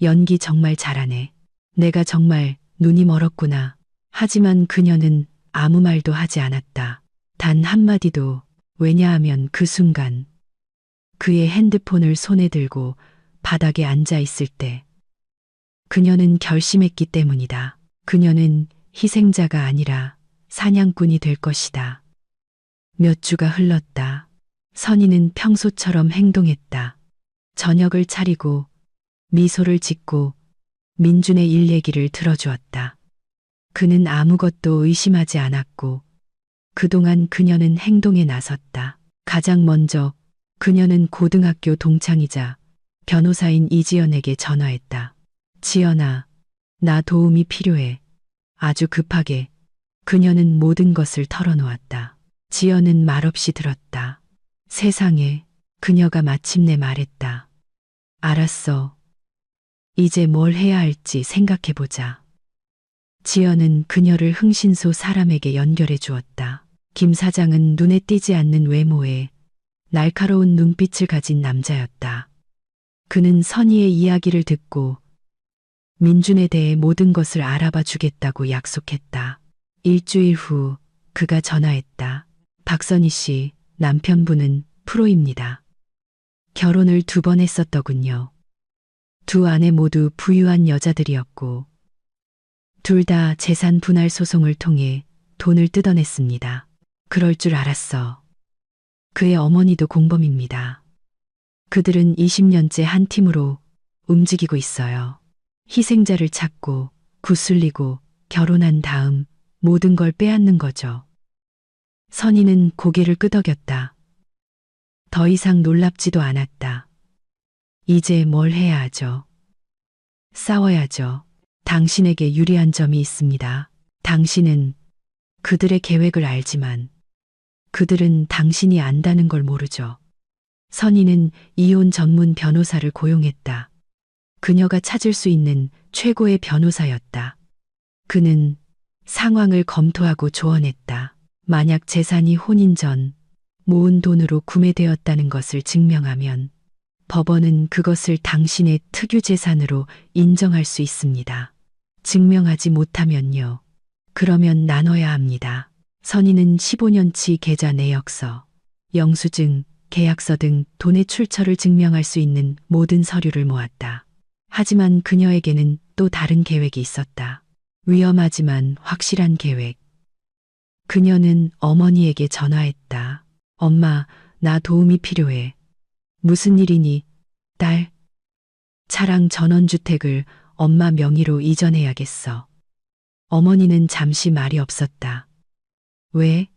연기 정말 잘하네. 내가 정말 눈이 멀었구나. 하지만 그녀는 아무 말도 하지 않았다. 단 한마디도. 왜냐하면 그 순간 그의 핸드폰을 손에 들고 바닥에 앉아 있을 때 그녀는 결심했기 때문이다. 그녀는 희생자가 아니라 사냥꾼이 될 것이다. 몇 주가 흘렀다. 선희는 평소처럼 행동했다. 저녁을 차리고 미소를 짓고 민준의 일 얘기를 들어주었다. 그는 아무것도 의심하지 않았고 그동안 그녀는 행동에 나섰다. 가장 먼저 그녀는 고등학교 동창이자 변호사인 이지연에게 전화했다. 지연아, 나 도움이 필요해. 아주 급하게. 그녀는 모든 것을 털어놓았다. 지연은 말없이 들었다. 세상에, 그녀가 마침내 말했다. 알았어. 이제 뭘 해야 할지 생각해보자. 지연은 그녀를 흥신소 사람에게 연결해 주었다. 김 사장은 눈에 띄지 않는 외모에 날카로운 눈빛을 가진 남자였다. 그는 선희의 이야기를 듣고 민준에 대해 모든 것을 알아봐 주겠다고 약속했다. 일주일 후 그가 전화했다. 박선희 씨, 남편분은 프로입니다. 결혼을 2번 했었더군요. 2 아내 모두 부유한 여자들이었고 둘 다 재산 분할 소송을 통해 돈을 뜯어냈습니다. 그럴 줄 알았어. 그의 어머니도 공범입니다. 그들은 20년째 한 팀으로 움직이고 있어요. 희생자를 찾고 구슬리고 결혼한 다음 모든 걸 빼앗는 거죠. 선희는 고개를 끄덕였다. 더 이상 놀랍지도 않았다. 이제 뭘 해야 하죠? 싸워야죠. 당신에게 유리한 점이 있습니다. 당신은 그들의 계획을 알지만 그들은 당신이 안다는 걸 모르죠. 선희는 이혼 전문 변호사를 고용했다. 그녀가 찾을 수 있는 최고의 변호사였다. 그는 상황을 검토하고 조언했다. 만약 재산이 혼인 전 모은 돈으로 구매되었다는 것을 증명하면 법원은 그것을 당신의 특유 재산으로 인정할 수 있습니다. 증명하지 못하면요. 그러면 나눠야 합니다. 선희는 15년치 계좌 내역서, 영수증, 계약서 등 돈의 출처를 증명할 수 있는 모든 서류를 모았다. 하지만 그녀에게는 또 다른 계획이 있었다. 위험하지만 확실한 계획. 그녀는 어머니에게 전화했다. 엄마, 나 도움이 필요해. 무슨 일이니? 딸. 차랑 전원주택을 엄마 명의로 이전해야겠어. 어머니는 잠시 말이 없었다. 왜?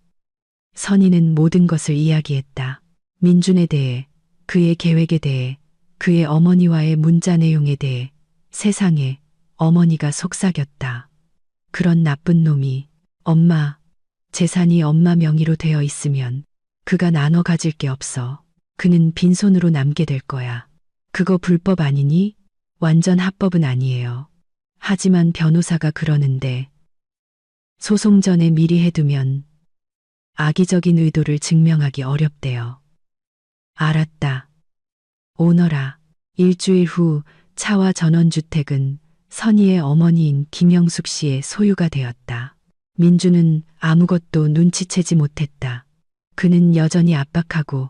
선희는 모든 것을 이야기했다. 민준에 대해, 그의 계획에 대해, 그의 어머니와의 문자 내용에 대해 세상에 어머니가 속삭였다. 그런 나쁜 놈이 엄마, 재산이 엄마 명의로 되어 있으면 그가 나눠 가질 게 없어. 그는 빈손으로 남게 될 거야. 그거 불법 아니니? 완전 합법은 아니에요. 하지만 변호사가 그러는데 소송 전에 미리 해두면 악의적인 의도를 증명하기 어렵대요. 알았다. 오너라. 일주일 후 차와 전원주택은 선희의 어머니인 김영숙 씨의 소유가 되었다. 민주는 아무것도 눈치채지 못했다. 그는 여전히 압박하고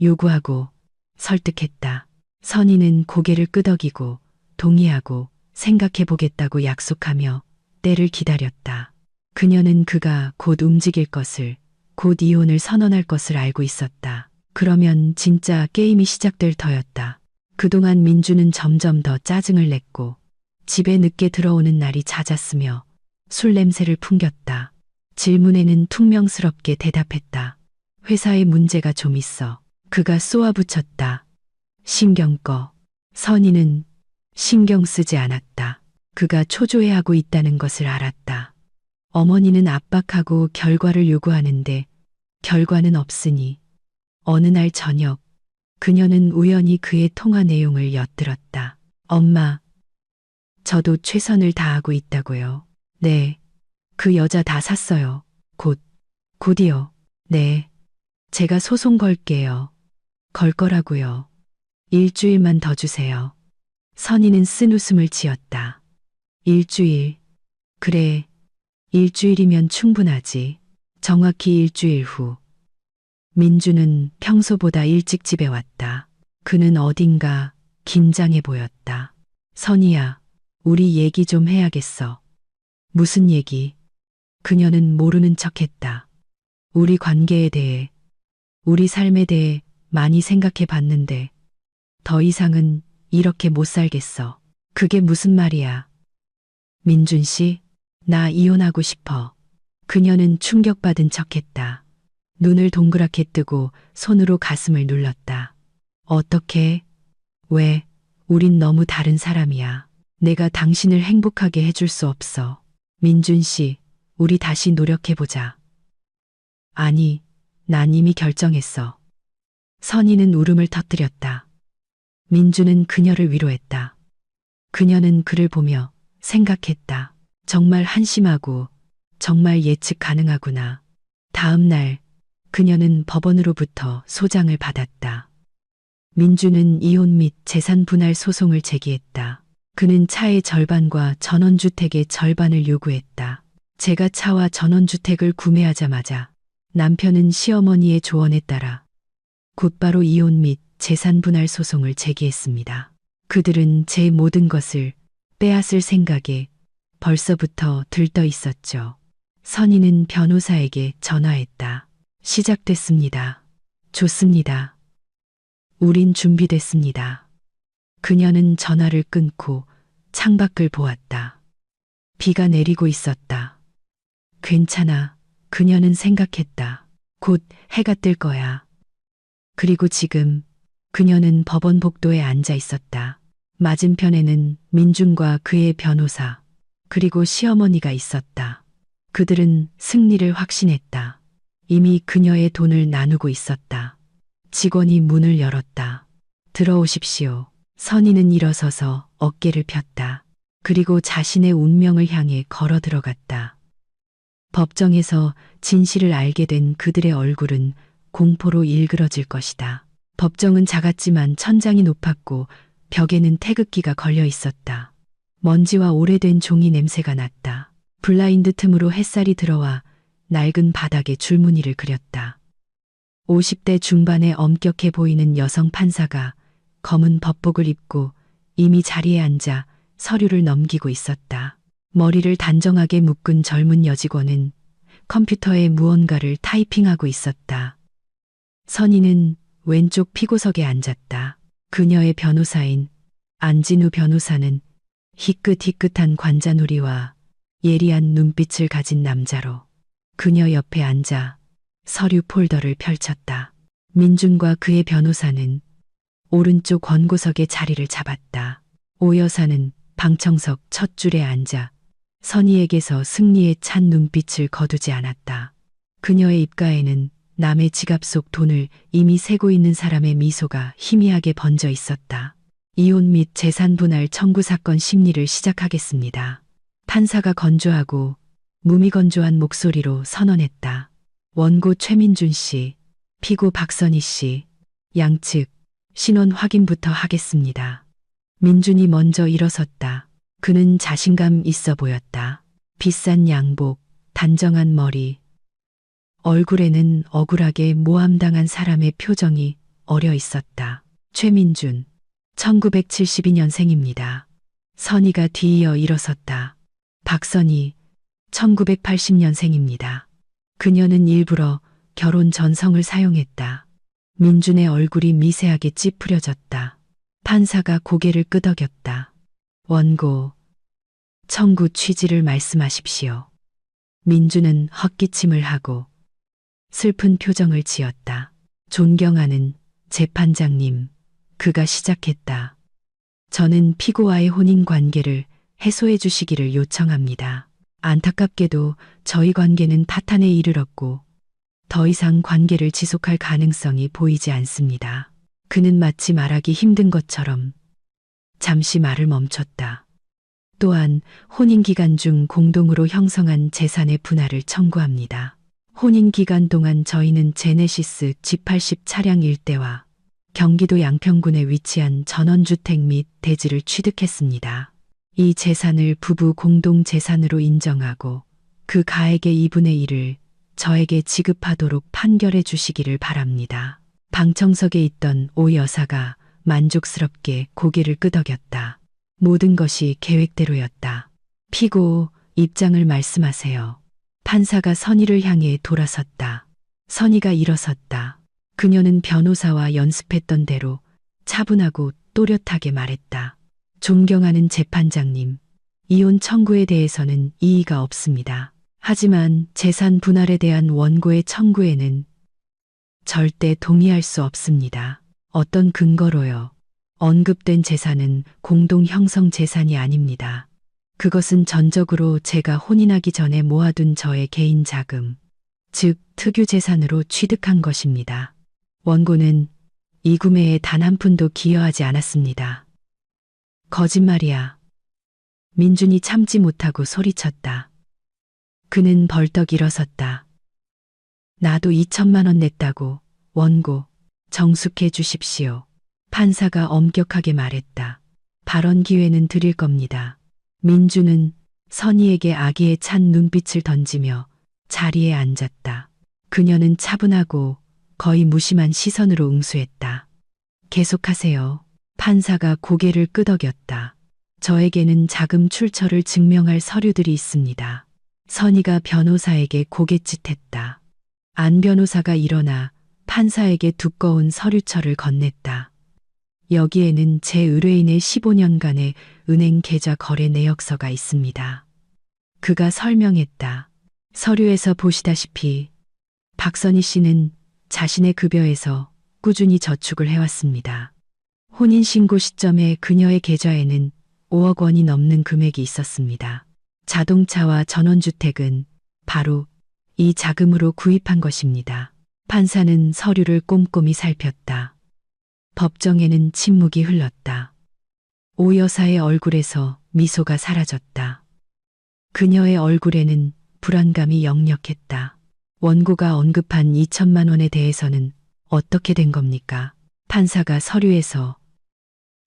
요구하고 설득했다. 선희는 고개를 끄덕이고 동의하고 생각해 보겠다고 약속하며 때를 기다렸다. 그녀는 그가 곧 움직일 것을, 곧 이혼을 선언할 것을 알고 있었다. 그러면 진짜 게임이 시작될 터였다. 그동안 민주는 점점 더 짜증을 냈고 집에 늦게 들어오는 날이 잦았으며 술 냄새를 풍겼다. 질문에는 퉁명스럽게 대답했다. 회사에 문제가 좀 있어. 그가 쏘아붙였다. 신경 꺼. 선희는 신경 쓰지 않았다. 그가 초조해하고 있다는 것을 알았다. 어머니는 압박하고 결과를 요구하는데 결과는 없으니 어느 날 저녁 그녀는 우연히 그의 통화 내용을 엿들었다. 엄마, 저도 최선을 다하고 있다고요. 네, 그 여자 다 샀어요. 곧이요. 네, 제가 소송 걸게요. 걸 거라고요. 일주일만 더 주세요. 선희는 쓴웃음을 지었다. 일주일. 그래, 일주일이면 충분하지. 정확히 일주일 후. 민주는 평소보다 일찍 집에 왔다. 그는 어딘가 긴장해 보였다. 선희야, 우리 얘기 좀 해야겠어. 무슨 얘기? 그녀는 모르는 척했다. 우리 관계에 대해, 우리 삶에 대해 많이 생각해 봤는데 더 이상은 이렇게 못 살겠어. 그게 무슨 말이야? 민준 씨, 나 이혼하고 싶어. 그녀는 충격받은 척했다. 눈을 동그랗게 뜨고 손으로 가슴을 눌렀다. 어떻게? 왜? 우린 너무 다른 사람이야. 내가 당신을 행복하게 해줄 수 없어. 민준 씨, 우리 다시 노력해보자. 아니, 난 이미 결정했어. 선희는 울음을 터뜨렸다. 민주는 그녀를 위로했다. 그녀는 그를 보며 생각했다. 정말 한심하고 정말 예측 가능하구나. 다음 날 그녀는 법원으로부터 소장을 받았다. 민주는 이혼 및 재산 분할 소송을 제기했다. 그는 차의 절반과 전원주택의 절반을 요구했다. 제가 차와 전원주택을 구매하자마자 남편은 시어머니의 조언에 따라 곧바로 이혼 및 재산 분할 소송을 제기했습니다. 그들은 제 모든 것을 빼앗을 생각에 벌써부터 들떠 있었죠. 선희는 변호사에게 전화했다. 시작됐습니다. 좋습니다. 우린 준비됐습니다. 그녀는 전화를 끊고 창밖을 보았다. 비가 내리고 있었다. 괜찮아. 그녀는 생각했다. 곧 해가 뜰 거야. 그리고 지금 그녀는 법원 복도에 앉아 있었다. 맞은편에는 민준과 그의 변호사, 그리고 시어머니가 있었다. 그들은 승리를 확신했다. 이미 그녀의 돈을 나누고 있었다. 직원이 문을 열었다. 들어오십시오. 선희는 일어서서 어깨를 폈다. 그리고 자신의 운명을 향해 걸어 들어갔다. 법정에서 진실을 알게 된 그들의 얼굴은 공포로 일그러질 것이다. 법정은 작았지만 천장이 높았고 벽에는 태극기가 걸려 있었다. 먼지와 오래된 종이 냄새가 났다. 블라인드 틈으로 햇살이 들어와 낡은 바닥에 줄무늬를 그렸다. 50대 중반의 엄격해 보이는 여성 판사가 검은 법복을 입고 이미 자리에 앉아 서류를 넘기고 있었다. 머리를 단정하게 묶은 젊은 여직원은 컴퓨터에 무언가를 타이핑하고 있었다. 선희는 왼쪽 피고석에 앉았다. 그녀의 변호사인 안진우 변호사는 희끗희끗한 관자놀이와 예리한 눈빛을 가진 남자로 그녀 옆에 앉아 서류 폴더를 펼쳤다. 민준과 그의 변호사는 오른쪽 원고석에 자리를 잡았다. 오 여사는 방청석 첫 줄에 앉아 선희에게서 승리에 찬 눈빛을 거두지 않았다. 그녀의 입가에는 남의 지갑 속 돈을 이미 세고 있는 사람의 미소가 희미하게 번져 있었다. 이혼 및 재산 분할 청구 사건 심리를 시작하겠습니다. 판사가 건조하고 무미건조한 목소리로 선언했다. 원고 최민준 씨, 피고 박선희 씨, 양측 신원 확인부터 하겠습니다. 민준이 먼저 일어섰다. 그는 자신감 있어 보였다. 비싼 양복, 단정한 머리, 얼굴에는 억울하게 모함당한 사람의 표정이 어려 있었다. 최민준, 1972년생입니다. 선희가 뒤이어 일어섰다. 박선희, 1980년생입니다. 그녀는 일부러 결혼 전성을 사용했다. 민준의 얼굴이 미세하게 찌푸려졌다. 판사가 고개를 끄덕였다. 원고, 청구 취지를 말씀하십시오. 민준은 헛기침을 하고 슬픈 표정을 지었다. 존경하는 재판장님, 그가 시작했다. 저는 피고와의 혼인 관계를 해소해 주시기를 요청합니다. 안타깝게도 저희 관계는 파탄에 이르렀고 더 이상 관계를 지속할 가능성이 보이지 않습니다. 그는 마치 말하기 힘든 것처럼 잠시 말을 멈췄다. 또한 혼인 기간 중 공동으로 형성한 재산의 분할을 청구합니다. 혼인 기간 동안 저희는 제네시스 G80 차량 일대와 경기도 양평군에 위치한 전원주택 및 대지를 취득했습니다. 이 재산을 부부 공동 재산으로 인정하고 그 가액의 2분의 1을 저에게 지급하도록 판결해 주시기를 바랍니다. 방청석에 있던 오 여사가 만족스럽게 고개를 끄덕였다. 모든 것이 계획대로였다. 피고 입장을 말씀하세요. 판사가 선희를 향해 돌아섰다. 선희가 일어섰다. 그녀는 변호사와 연습했던 대로 차분하고 또렷하게 말했다. 존경하는 재판장님, 이혼 청구에 대해서는 이의가 없습니다. 하지만 재산 분할에 대한 원고의 청구에는 절대 동의할 수 없습니다. 어떤 근거로요? 언급된 재산은 공동 형성 재산이 아닙니다. 그것은 전적으로 제가 혼인하기 전에 모아둔 저의 개인 자금, 즉 특유 재산으로 취득한 것입니다. 원고는 이 구매에 단 한 푼도 기여하지 않았습니다. 거짓말이야. 민준이 참지 못하고 소리쳤다. 그는 벌떡 일어섰다. 나도 2천만 원 냈다고. 원고, 정숙해 주십시오. 판사가 엄격하게 말했다. 발언 기회는 드릴 겁니다. 민준은 선희에게 아기에 찬 눈빛을 던지며 자리에 앉았다. 그녀는 차분하고 거의 무심한 시선으로 응수했다. 계속하세요. 판사가 고개를 끄덕였다. 저에게는 자금 출처를 증명할 서류들이 있습니다. 선희가 변호사에게 고갯짓했다. 안 변호사가 일어나 판사에게 두꺼운 서류철을 건넸다. 여기에는 제 의뢰인의 15년간의 은행 계좌 거래 내역서가 있습니다. 그가 설명했다. 서류에서 보시다시피 박선희 씨는 자신의 급여에서 꾸준히 저축을 해왔습니다. 혼인신고 시점에 그녀의 계좌에는 5억 원이 넘는 금액이 있었습니다. 자동차와 전원주택은 바로 이 자금으로 구입한 것입니다. 판사는 서류를 꼼꼼히 살폈다. 법정에는 침묵이 흘렀다. 오 여사의 얼굴에서 미소가 사라졌다. 그녀의 얼굴에는 불안감이 역력했다. 원고가 언급한 2천만 원에 대해서는 어떻게 된 겁니까? 판사가 서류에서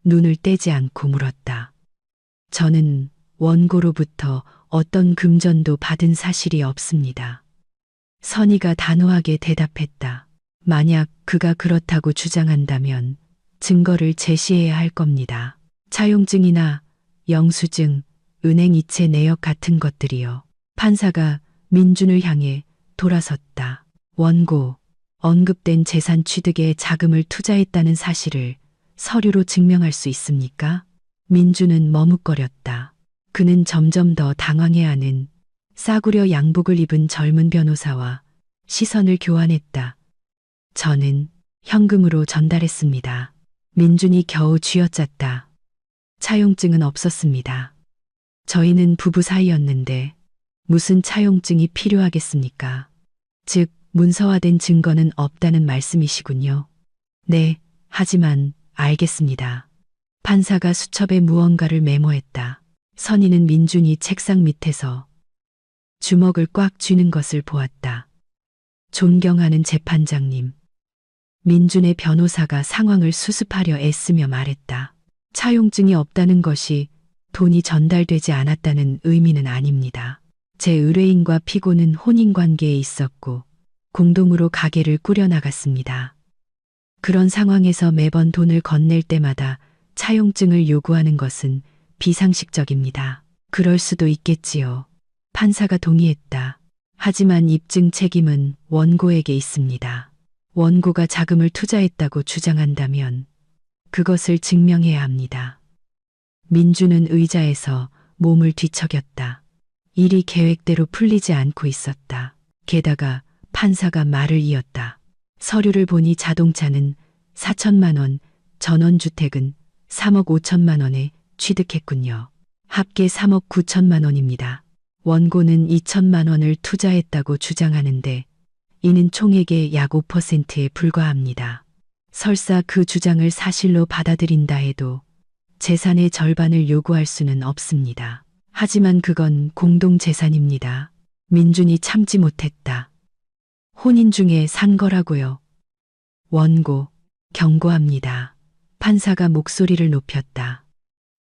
눈을 떼지 않고 물었다. 저는 원고로부터 어떤 금전도 받은 사실이 없습니다. 선희가 단호하게 대답했다. 만약 그가 그렇다고 주장한다면 증거를 제시해야 할 겁니다. 차용증이나 영수증, 은행 이체 내역 같은 것들이요. 판사가 민준을 향해 돌아섰다. 원고, 언급된 재산 취득에 자금을 투자했다는 사실을 서류로 증명할 수 있습니까? 민준은 머뭇거렸다. 그는 점점 더 당황해하는 싸구려 양복을 입은 젊은 변호사와 시선을 교환했다. 저는 현금으로 전달했습니다. 민준이 겨우 쥐어짰다. 차용증은 없었습니다. 저희는 부부 사이였는데 무슨 차용증이 필요하겠습니까? 즉, 문서화된 증거는 없다는 말씀이시군요. 네, 하지만 알겠습니다. 판사가 수첩에 무언가를 메모했다. 선희는 민준이 책상 밑에서 주먹을 꽉 쥐는 것을 보았다. 존경하는 재판장님. 민준의 변호사가 상황을 수습하려 애쓰며 말했다. 차용증이 없다는 것이 돈이 전달되지 않았다는 의미는 아닙니다. 제 의뢰인과 피고는 혼인관계에 있었고 공동으로 가게를 꾸려나갔습니다. 그런 상황에서 매번 돈을 건넬 때마다 차용증을 요구하는 것은 비상식적입니다. 그럴 수도 있겠지요. 판사가 동의했다. 하지만 입증 책임은 원고에게 있습니다. 원고가 자금을 투자했다고 주장한다면 그것을 증명해야 합니다. 민주는 의자에서 몸을 뒤척였다. 일이 계획대로 풀리지 않고 있었다. 게다가 판사가 말을 이었다. 서류를 보니 자동차는 4천만 원, 전원주택은 3억 5천만 원에 취득했군요. 합계 3억 9천만 원입니다. 원고는 2천만 원을 투자했다고 주장하는데 이는 총액의 약 5%에 불과합니다. 설사 그 주장을 사실로 받아들인다 해도 재산의 절반을 요구할 수는 없습니다. 하지만 그건 공동재산입니다. 민준이 참지 못했다. 혼인 중에 산 거라고요. 원고, 경고합니다. 판사가 목소리를 높였다.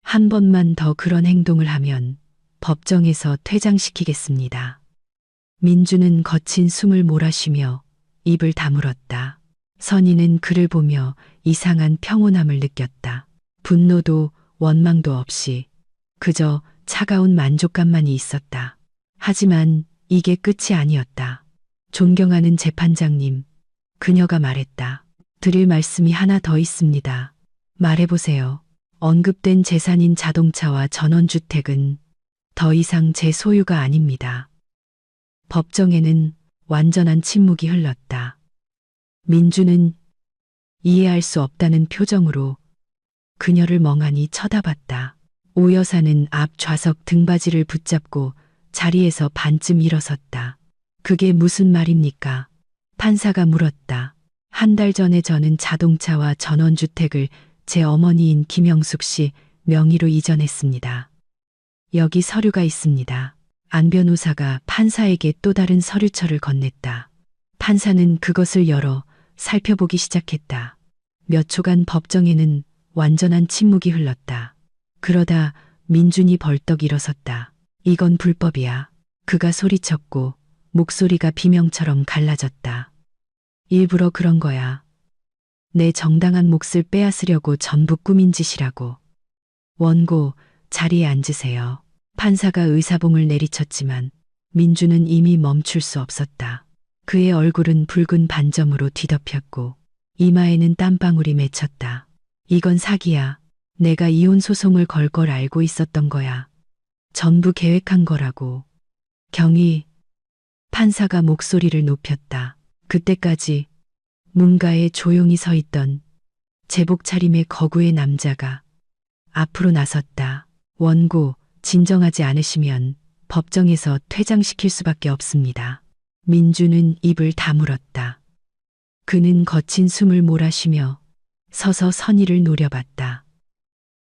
한 번만 더 그런 행동을 하면 법정에서 퇴장시키겠습니다. 민주는 거친 숨을 몰아쉬며 입을 다물었다. 선희는 그를 보며 이상한 평온함을 느꼈다. 분노도 원망도 없이 그저 차가운 만족감만이 있었다. 하지만 이게 끝이 아니었다. 존경하는 재판장님, 그녀가 말했다. 드릴 말씀이 하나 더 있습니다. 말해보세요. 언급된 재산인 자동차와 전원주택은 더 이상 제 소유가 아닙니다. 법정에는 완전한 침묵이 흘렀다. 민주는 이해할 수 없다는 표정으로 그녀를 멍하니 쳐다봤다. 오 여사는 앞 좌석 등받이를 붙잡고 자리에서 반쯤 일어섰다. 그게 무슨 말입니까? 판사가 물었다. 한 달 전에 저는 자동차와 전원주택을 제 어머니인 김영숙 씨 명의로 이전했습니다. 여기 서류가 있습니다. 안 변호사가 판사에게 또 다른 서류철을 건넸다. 판사는 그것을 열어 살펴보기 시작했다. 몇 초간 법정에는 완전한 침묵이 흘렀다. 그러다 민준이 벌떡 일어섰다. 이건 불법이야. 그가 소리쳤고 목소리가 비명처럼 갈라졌다. 일부러 그런 거야. 내 정당한 몫을 빼앗으려고 전부 꾸민 짓이라고. 원고, 자리에 앉으세요. 판사가 의사봉을 내리쳤지만 민주는 이미 멈출 수 없었다. 그의 얼굴은 붉은 반점으로 뒤덮였고 이마에는 땀방울이 맺혔다. 이건 사기야. 내가 이혼 소송을 걸 걸 알고 있었던 거야. 전부 계획한 거라고. 경위. 판사가 목소리를 높였다. 그때까지 문가에 조용히 서 있던 제복 차림의 거구의 남자가 앞으로 나섰다. 원고, 진정하지 않으시면 법정에서 퇴장시킬 수밖에 없습니다. 민주는 입을 다물었다. 그는 거친 숨을 몰아쉬며 서서 선희를 노려봤다.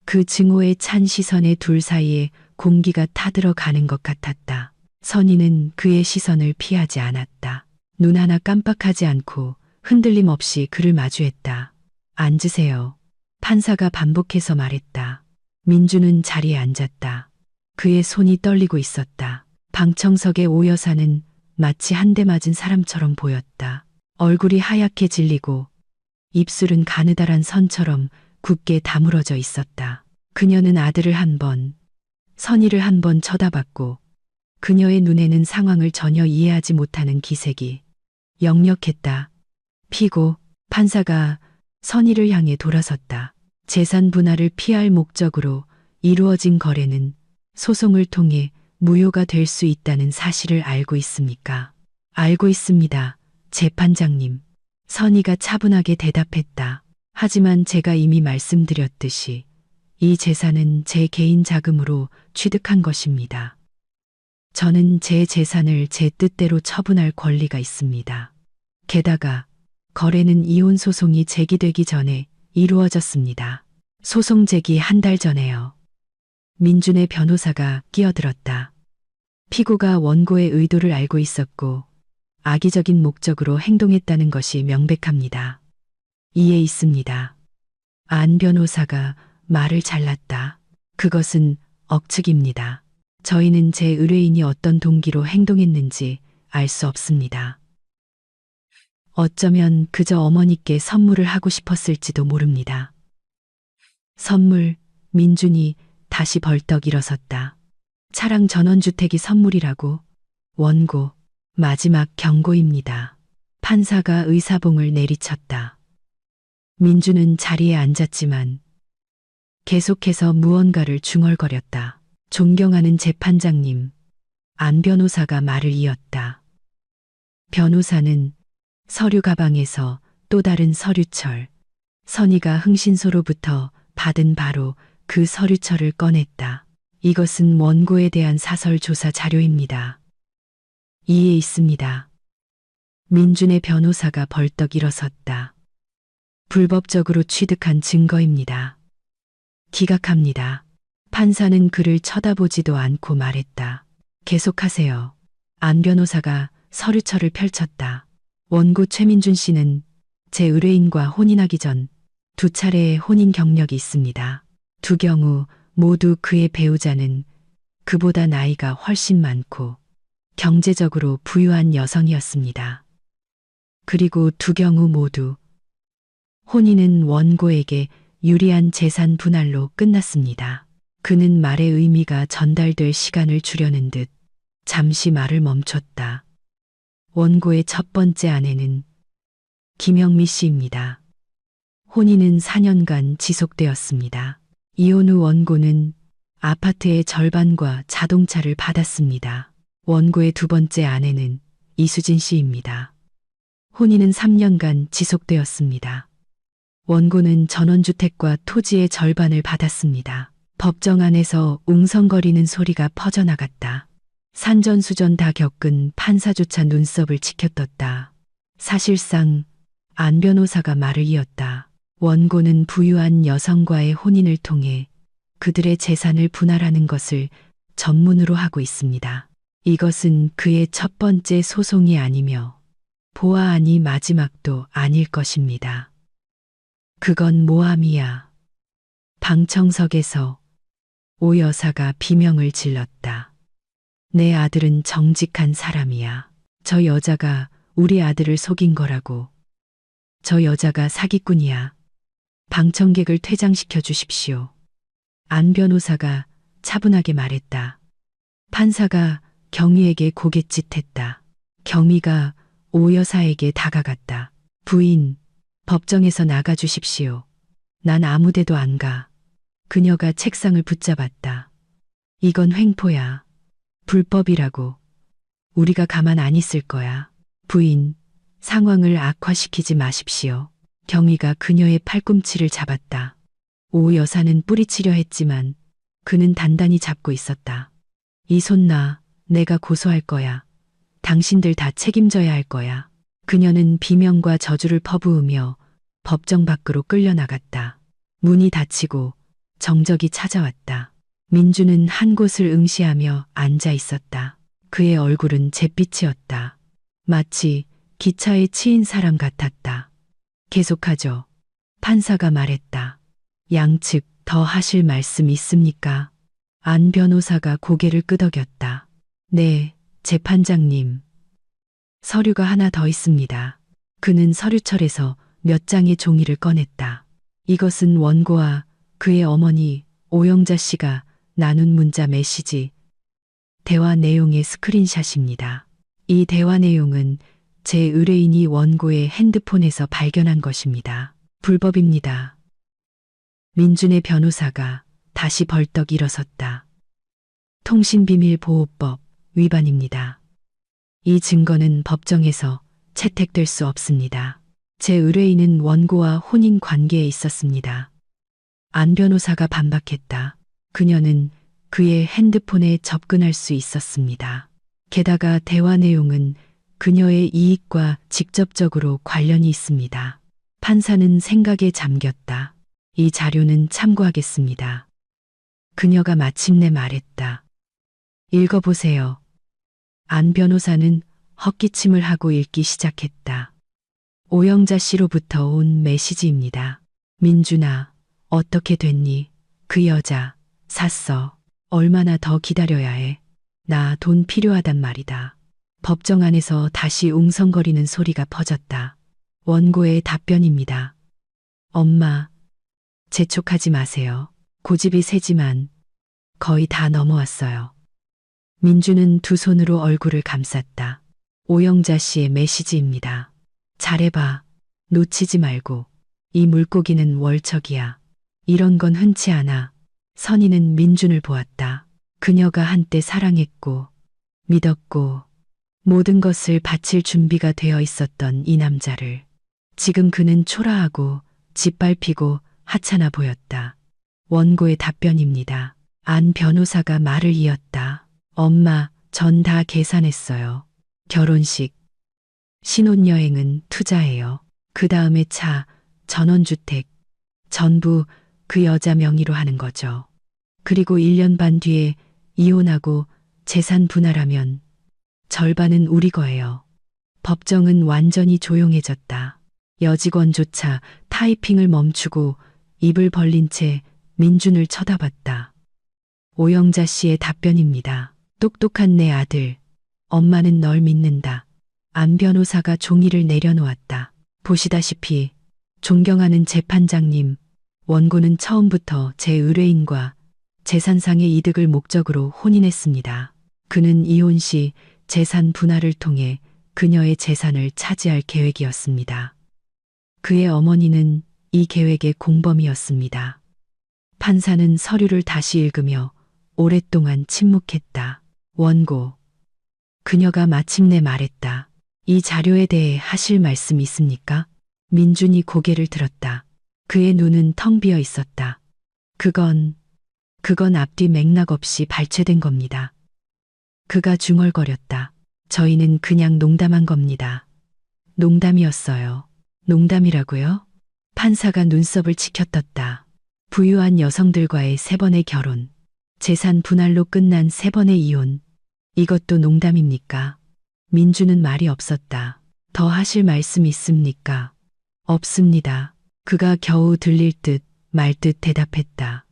그 증오의 찬 시선의 둘 사이에 공기가 타들어가는 것 같았다. 선희는 그의 시선을 피하지 않았다. 눈 하나 깜빡하지 않고 흔들림 없이 그를 마주했다. 앉으세요. 판사가 반복해서 말했다. 민주는 자리에 앉았다. 그의 손이 떨리고 있었다. 방청석의 오 여사는 마치 한 대 맞은 사람처럼 보였다. 얼굴이 하얗게 질리고 입술은 가느다란 선처럼 굳게 다물어져 있었다. 그녀는 아들을 한 번, 선희를 한 번 쳐다봤고 그녀의 눈에는 상황을 전혀 이해하지 못하는 기색이 역력했다. 피고, 판사가 선희를 향해 돌아섰다. 재산 분할을 피할 목적으로 이루어진 거래는 소송을 통해 무효가 될 수 있다는 사실을 알고 있습니까? 알고 있습니다. 재판장님. 선희가 차분하게 대답했다. 하지만 제가 이미 말씀드렸듯이 이 재산은 제 개인 자금으로 취득한 것입니다. 저는 제 재산을 제 뜻대로 처분할 권리가 있습니다. 게다가 거래는 이혼 소송이 제기되기 전에 이루어졌습니다. 소송 제기 한 달 전에요. 민준의 변호사가 끼어들었다. 피고가 원고의 의도를 알고 있었고 악의적인 목적으로 행동했다는 것이 명백합니다. 이해 있습니다. 안 변호사가 말을 잘랐다. 그것은 억측입니다. 저희는 제 의뢰인이 어떤 동기로 행동했는지 알 수 없습니다. 어쩌면 그저 어머니께 선물을 하고 싶었을지도 모릅니다. 선물, 민준이 다시 벌떡 일어섰다. 차량 전원주택이 선물이라고. 원고, 마지막 경고입니다. 판사가 의사봉을 내리쳤다. 민준은 자리에 앉았지만 계속해서 무언가를 중얼거렸다. 존경하는 재판장님, 안 변호사가 말을 이었다. 변호사는 서류 가방에서 또 다른 서류철, 선희가 흥신소로부터 받은 바로 그 서류철을 꺼냈다. 이것은 원고에 대한 사설 조사 자료입니다. 이해 있습니다. 민준의 변호사가 벌떡 일어섰다. 불법적으로 취득한 증거입니다. 기각합니다. 판사는 그를 쳐다보지도 않고 말했다. 계속하세요. 안 변호사가 서류철을 펼쳤다. 원고 최민준 씨는 제 의뢰인과 혼인하기 전 2차례의 혼인 경력이 있습니다. 두 경우 모두 그의 배우자는 그보다 나이가 훨씬 많고 경제적으로 부유한 여성이었습니다. 그리고 두 경우 모두 혼인은 원고에게 유리한 재산 분할로 끝났습니다. 그는 말의 의미가 전달될 시간을 주려는 듯 잠시 말을 멈췄다. 원고의 첫 번째 아내는 김영미 씨입니다. 혼인은 4년간 지속되었습니다. 이혼 후 원고는 아파트의 절반과 자동차를 받았습니다. 원고의 두 번째 아내는 이수진 씨입니다. 혼인은 3년간 지속되었습니다. 원고는 전원주택과 토지의 절반을 받았습니다. 법정 안에서 웅성거리는 소리가 퍼져나갔다. 산전수전 다 겪은 판사조차 눈썹을 치켜떴다. 사실상 안 변호사가 말을 이었다. 원고는 부유한 여성과의 혼인을 통해 그들의 재산을 분할하는 것을 전문으로 하고 있습니다. 이것은 그의 첫 번째 소송이 아니며 보아하니 마지막도 아닐 것입니다. 그건 모함이야. 방청석에서 오 여사가 비명을 질렀다. 내 아들은 정직한 사람이야. 저 여자가 우리 아들을 속인 거라고. 저 여자가 사기꾼이야. 방청객을 퇴장시켜 주십시오. 안 변호사가 차분하게 말했다. 판사가 경위에게 고갯짓했다. 경위가 오 여사에게 다가갔다. 부인, 법정에서 나가 주십시오. 난 아무데도 안 가. 그녀가 책상을 붙잡았다. 이건 횡포야. 불법이라고. 우리가 가만 안 있을 거야. 부인, 상황을 악화시키지 마십시오. 경위가 그녀의 팔꿈치를 잡았다. 오 여사는 뿌리치려 했지만 그는 단단히 잡고 있었다. 이 손 놔. 내가 고소할 거야. 당신들 다 책임져야 할 거야. 그녀는 비명과 저주를 퍼부으며 법정 밖으로 끌려나갔다. 문이 닫히고 정적이 찾아왔다. 민주는 한 곳을 응시하며 앉아 있었다. 그의 얼굴은 잿빛이었다. 마치 기차에 치인 사람 같았다. 계속하죠. 판사가 말했다. 양측 더 하실 말씀 있습니까? 안 변호사가 고개를 끄덕였다. 네, 재판장님. 서류가 하나 더 있습니다. 그는 서류철에서 몇 장의 종이를 꺼냈다. 이것은 원고와 그의 어머니 오영자 씨가 나눈 문자 메시지, 대화 내용의 스크린샷입니다. 이 대화 내용은 제 의뢰인이 원고의 핸드폰에서 발견한 것입니다. 불법입니다. 민준의 변호사가 다시 벌떡 일어섰다. 통신비밀보호법 위반입니다. 이 증거는 법정에서 채택될 수 없습니다. 제 의뢰인은 원고와 혼인 관계에 있었습니다. 안 변호사가 반박했다. 그녀는 그의 핸드폰에 접근할 수 있었습니다. 게다가 대화 내용은 그녀의 이익과 직접적으로 관련이 있습니다. 판사는 생각에 잠겼다. 이 자료는 참고하겠습니다. 그녀가 마침내 말했다. 읽어보세요. 안 변호사는 헛기침을 하고 읽기 시작했다. 오영자 씨로부터 온 메시지입니다. 민준아, 어떻게 됐니? 그 여자, 샀어. 얼마나 더 기다려야 해? 나 돈 필요하단 말이다. 법정 안에서 다시 웅성거리는 소리가 퍼졌다. 원고의 답변입니다. 엄마, 재촉하지 마세요. 고집이 세지만 거의 다 넘어왔어요. 민주는 두 손으로 얼굴을 감쌌다. 오영자 씨의 메시지입니다. 잘해봐. 놓치지 말고. 이 물고기는 월척이야. 이런 건 흔치 않아. 선희는 민준을 보았다. 그녀가 한때 사랑했고 믿었고 모든 것을 바칠 준비가 되어 있었던 이 남자를 지금 그는 초라하고 짓밟히고 하찮아 보였다. 원고의 답변입니다. 안 변호사가 말을 이었다. 엄마, 전 다 계산했어요. 결혼식, 신혼여행은 투자예요. 그 다음에 차, 전원주택, 전부 그 여자 명의로 하는 거죠. 그리고 1년 반 뒤에 이혼하고 재산 분할하면 절반은 우리 거예요. 법정은 완전히 조용해졌다. 여직원조차 타이핑을 멈추고 입을 벌린 채 민준을 쳐다봤다. 오영자 씨의 답변입니다. 똑똑한 내 아들, 엄마는 널 믿는다. 안 변호사가 종이를 내려놓았다. 보시다시피 존경하는 재판장님, 원고는 처음부터 제 의뢰인과 재산상의 이득을 목적으로 혼인했습니다. 그는 이혼 시 재산 분할을 통해 그녀의 재산을 차지할 계획이었습니다. 그의 어머니는 이 계획의 공범이었습니다. 판사는 서류를 다시 읽으며 오랫동안 침묵했다. 원고. 그녀가 마침내 말했다. 이 자료에 대해 하실 말씀 있습니까? 민준이 고개를 들었다. 그의 눈은 텅 비어 있었다. 그건 앞뒤 맥락 없이 발췌된 겁니다. 그가 중얼거렸다. 저희는 그냥 농담한 겁니다. 농담이었어요. 농담이라고요? 판사가 눈썹을 치켜떴다. 부유한 여성들과의 3번의 결혼, 재산 분할로 끝난 3번의 이혼, 이것도 농담입니까? 민주는 말이 없었다. 더 하실 말씀 있습니까? 없습니다. 그가 겨우 들릴 듯 말 듯 대답했다.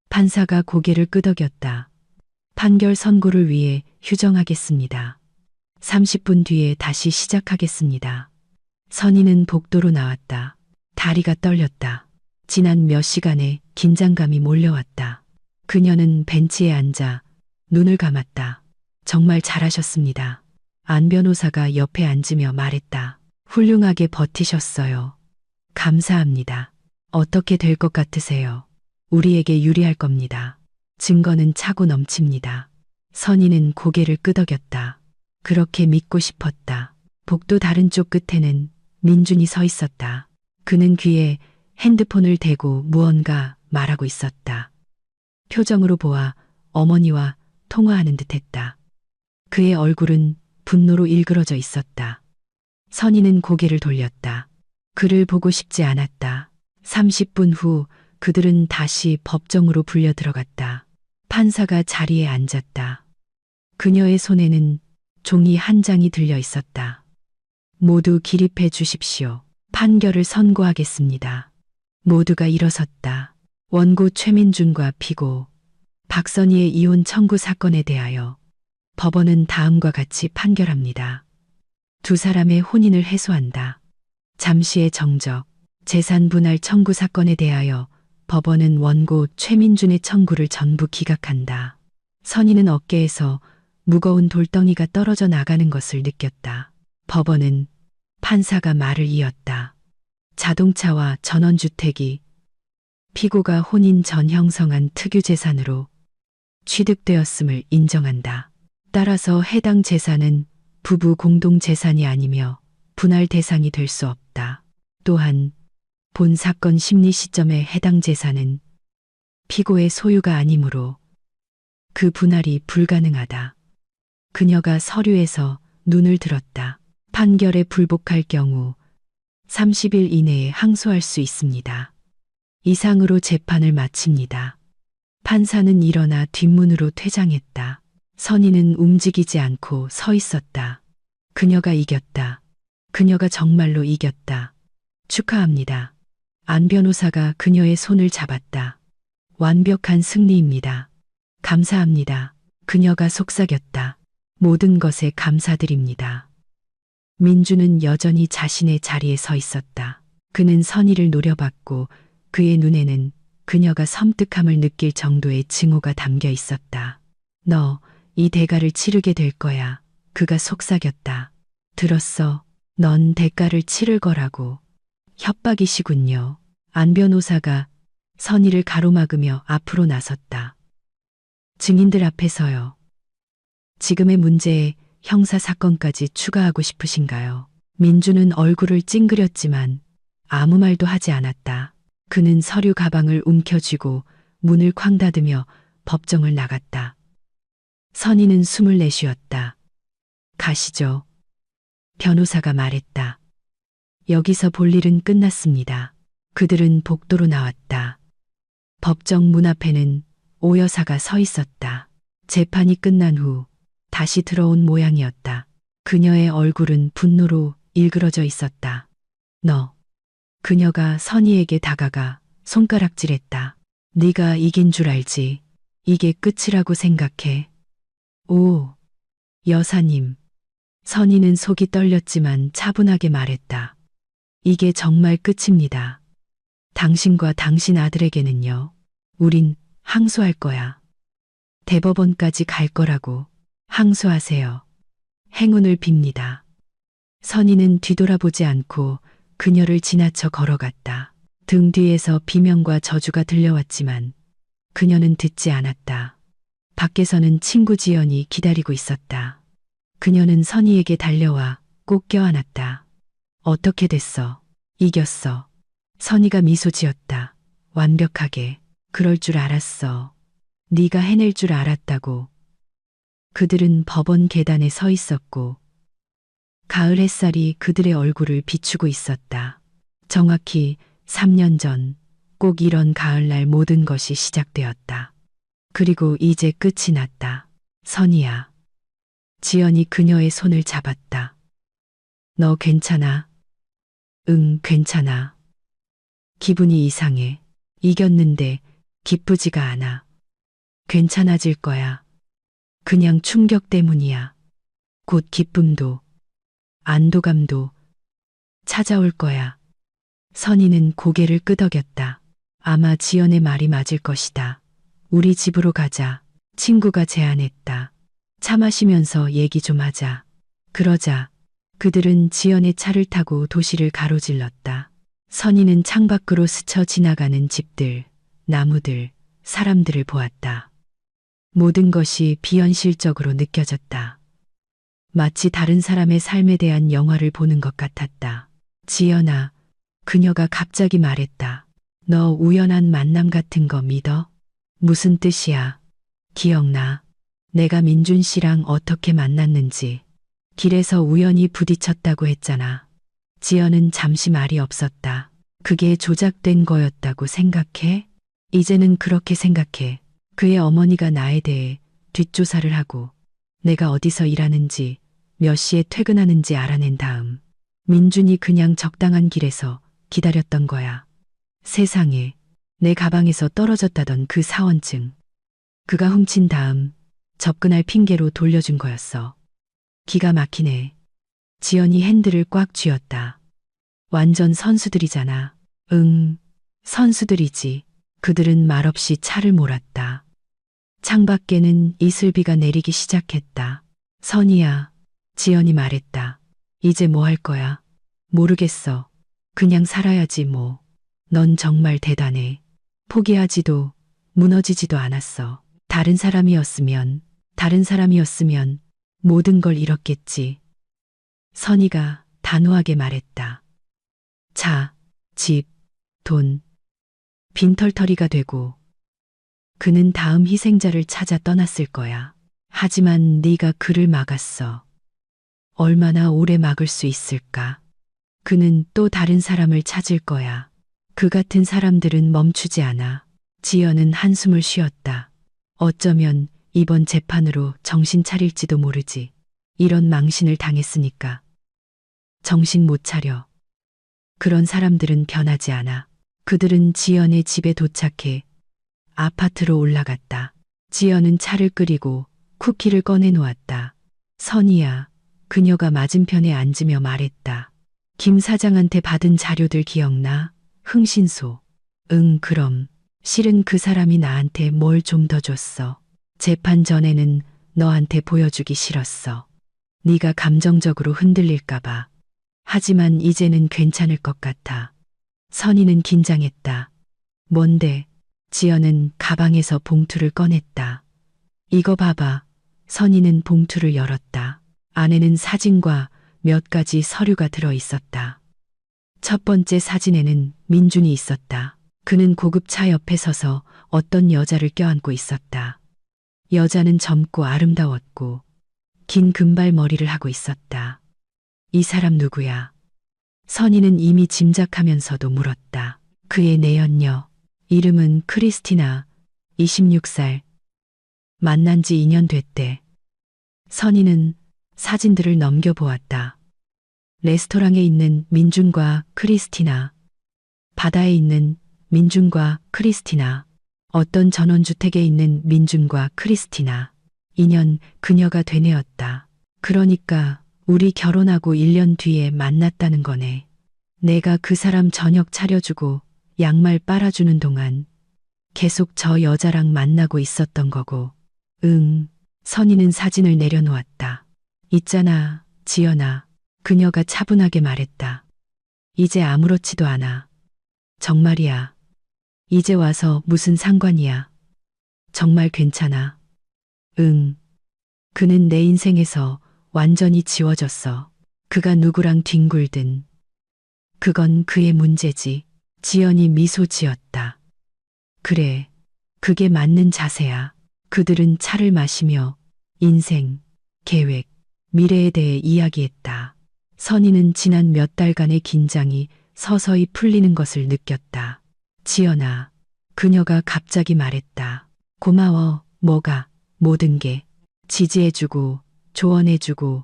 판사가 고개를 끄덕였다. 판결 선고를 위해 휴정하겠습니다. 30분 뒤에 다시 시작하겠습니다. 선희는 복도로 나왔다. 다리가 떨렸다. 지난 몇 시간의 긴장감이 몰려왔다. 그녀는 벤치에 앉아 눈을 감았다. 정말 잘하셨습니다. 안 변호사가 옆에 앉으며 말했다. 훌륭하게 버티셨어요. 감사합니다. 어떻게 될 것 같으세요? 우리에게 유리할 겁니다. 증거는 차고 넘칩니다. 선희는 고개를 끄덕였다. 그렇게 믿고 싶었다. 복도 다른 쪽 끝에는 민준이 서 있었다. 그는 귀에 핸드폰을 대고 무언가 말하고 있었다. 표정으로 보아 어머니와 통화하는 듯했다. 그의 얼굴은 분노로 일그러져 있었다. 선희는 고개를 돌렸다. 그를 보고 싶지 않았다. 30분 후 그들은 다시 법정으로 불려 들어갔다. 판사가 자리에 앉았다. 그녀의 손에는 종이 한 장이 들려 있었다. 모두 기립해 주십시오. 판결을 선고하겠습니다. 모두가 일어섰다. 원고 최민준과 피고 박선희의 이혼 청구 사건에 대하여 법원은 다음과 같이 판결합니다. 두 사람의 혼인을 해소한다. 잠시의 정적, 재산 분할 청구 사건에 대하여 법원은 원고 최민준의 청구를 전부 기각한다. 선희는 어깨에서 무거운 돌덩이가 떨어져 나가는 것을 느꼈다. 법원은 판사가 말을 이었다. 자동차와 전원주택이 피고가 혼인 전 형성한 특유재산으로 취득되었음을 인정한다. 따라서 해당 재산은 부부 공동재산이 아니며 분할 대상이 될 수 없다. 또한 본 사건 심리 시점에 해당 재산은 피고의 소유가 아니므로 그 분할이 불가능하다. 그녀가 서류에서 눈을 들었다. 판결에 불복할 경우 30일 이내에 항소할 수 있습니다. 이상으로 재판을 마칩니다. 판사는 일어나 뒷문으로 퇴장했다. 선희는 움직이지 않고 서 있었다. 그녀가 이겼다. 그녀가 정말로 이겼다. 축하합니다. 안 변호사가 그녀의 손을 잡았다. 완벽한 승리입니다. 감사합니다. 그녀가 속삭였다. 모든 것에 감사드립니다. 민주는 여전히 자신의 자리에 서 있었다. 그는 선희를 노려봤고 그의 눈에는 그녀가 섬뜩함을 느낄 정도의 증오가 담겨 있었다. 너, 이 대가를 치르게 될 거야. 그가 속삭였다. 들었어. 넌 대가를 치를 거라고. 협박이시군요. 안 변호사가 선희를 가로막으며 앞으로 나섰다. 증인들 앞에서요. 지금의 문제에 형사 사건까지 추가하고 싶으신가요? 민주는 얼굴을 찡그렸지만 아무 말도 하지 않았다. 그는 서류 가방을 움켜쥐고 문을 쾅 닫으며 법정을 나갔다. 선희는 숨을 내쉬었다. 가시죠. 변호사가 말했다. 여기서 볼 일은 끝났습니다. 그들은 복도로 나왔다. 법정 문 앞에는 오 여사가 서 있었다. 재판이 끝난 후 다시 들어온 모양이었다. 그녀의 얼굴은 분노로 일그러져 있었다. 너. 그녀가 선희에게 다가가 손가락질했다. 네가 이긴 줄 알지. 이게 끝이라고 생각해. 오, 여사님. 선희는 속이 떨렸지만 차분하게 말했다. 이게 정말 끝입니다. 당신과 당신 아들에게는요. 우린 항소할 거야. 대법원까지 갈 거라고. 항소하세요. 행운을 빕니다. 선희는 뒤돌아보지 않고 그녀를 지나쳐 걸어갔다. 등 뒤에서 비명과 저주가 들려왔지만 그녀는 듣지 않았다. 밖에서는 친구 지연이 기다리고 있었다. 그녀는 선희에게 달려와 꼭 껴안았다. 어떻게 됐어? 이겼어. 선희가 미소 지었다. 완벽하게. 그럴 줄 알았어. 네가 해낼 줄 알았다고. 그들은 법원 계단에 서 있었고 가을 햇살이 그들의 얼굴을 비추고 있었다. 정확히 3년 전 꼭 이런 가을날 모든 것이 시작되었다. 그리고 이제 끝이 났다. 선희야. 지연이 그녀의 손을 잡았다. 너 괜찮아? 응, 괜찮아. 기분이 이상해. 이겼는데 기쁘지가 않아. 괜찮아질 거야. 그냥 충격 때문이야. 곧 기쁨도, 안도감도 찾아올 거야. 선희는 고개를 끄덕였다. 아마 지연의 말이 맞을 것이다. 우리 집으로 가자. 친구가 제안했다. 차 마시면서 얘기 좀 하자. 그러자 그들은 지연의 차를 타고 도시를 가로질렀다. 선희는 창밖으로 스쳐 지나가는 집들, 나무들, 사람들을 보았다. 모든 것이 비현실적으로 느껴졌다. 마치 다른 사람의 삶에 대한 영화를 보는 것 같았다. 지연아, 그녀가 갑자기 말했다. 너 우연한 만남 같은 거 믿어? 무슨 뜻이야? 기억나. 내가 민준 씨랑 어떻게 만났는지. 길에서 우연히 부딪혔다고 했잖아. 지연은 잠시 말이 없었다. 그게 조작된 거였다고 생각해? 이제는 그렇게 생각해. 그의 어머니가 나에 대해 뒷조사를 하고 내가 어디서 일하는지 몇 시에 퇴근하는지 알아낸 다음 민준이 그냥 적당한 길에서 기다렸던 거야. 세상에, 내 가방에서 떨어졌다던 그 사원증. 그가 훔친 다음 접근할 핑계로 돌려준 거였어. 기가 막히네. 지연이 핸들을 꽉 쥐었다. 완전 선수들이잖아. 응, 선수들이지. 그들은 말없이 차를 몰았다. 창밖에는 이슬비가 내리기 시작했다. 선희야, 지연이 말했다. 이제 뭐 할 거야? 모르겠어. 그냥 살아야지 뭐. 넌 정말 대단해. 포기하지도 무너지지도 않았어. 다른 사람이었으면 모든 걸 잃었겠지. 선희가 단호하게 말했다. 차, 집, 돈, 빈털터리가 되고 그는 다음 희생자를 찾아 떠났을 거야. 하지만 네가 그를 막았어. 얼마나 오래 막을 수 있을까? 그는 또 다른 사람을 찾을 거야. 그 같은 사람들은 멈추지 않아. 지연은 한숨을 쉬었다. 어쩌면 이번 재판으로 정신 차릴지도 모르지. 이런 망신을 당했으니까. 정신 못 차려. 그런 사람들은 변하지 않아. 그들은 지연의 집에 도착해 아파트로 올라갔다. 지연은 차를 끓이고 쿠키를 꺼내 놓았다. 선이야. 그녀가 맞은편에 앉으며 말했다. 김 사장한테 받은 자료들 기억나? 흥신소. 응, 그럼. 실은 그 사람이 나한테 뭘 좀 더 줬어. 재판 전에는 너한테 보여주기 싫었어. 네가 감정적으로 흔들릴까 봐. 하지만 이제는 괜찮을 것 같아. 선이는 긴장했다. 뭔데? 지연은 가방에서 봉투를 꺼냈다. 이거 봐봐. 선이는 봉투를 열었다. 안에는 사진과 몇 가지 서류가 들어 있었다. 첫 번째 사진에는 민준이 있었다. 그는 고급차 옆에 서서 어떤 여자를 껴안고 있었다. 여자는 젊고 아름다웠고 긴 금발머리를 하고 있었다. 이 사람 누구야? 선이는 이미 짐작하면서도 물었다. 그의 내연녀. 이름은 크리스티나. 26살. 만난 지 2년 됐대. 선이는 사진들을 넘겨보았다. 레스토랑에 있는 민준과 크리스티나. 바다에 있는 민준과 크리스티나. 어떤 전원주택에 있는 민준과 크리스티나. 2년 그녀가 되뇌었다. 그러니까 우리 결혼하고 1년 뒤에 만났다는 거네. 내가 그 사람 저녁 차려주고 양말 빨아주는 동안 계속 저 여자랑 만나고 있었던 거고. 응. 선이는 사진을 내려놓았다. 있잖아, 지연아. 그녀가 차분하게 말했다. 이제 아무렇지도 않아. 정말이야. 이제 와서 무슨 상관이야. 정말 괜찮아. 응. 그는 내 인생에서 완전히 지워졌어. 그가 누구랑 뒹굴든. 그건 그의 문제지. 지연이 미소 지었다. 그래. 그게 맞는 자세야. 그들은 차를 마시며 인생, 계획, 미래에 대해 이야기했다. 선이는 지난 몇 달간의 긴장이 서서히 풀리는 것을 느꼈다. 지연아. 그녀가 갑자기 말했다. 고마워. 뭐가? 모든 게. 지지해주고, 조언해주고,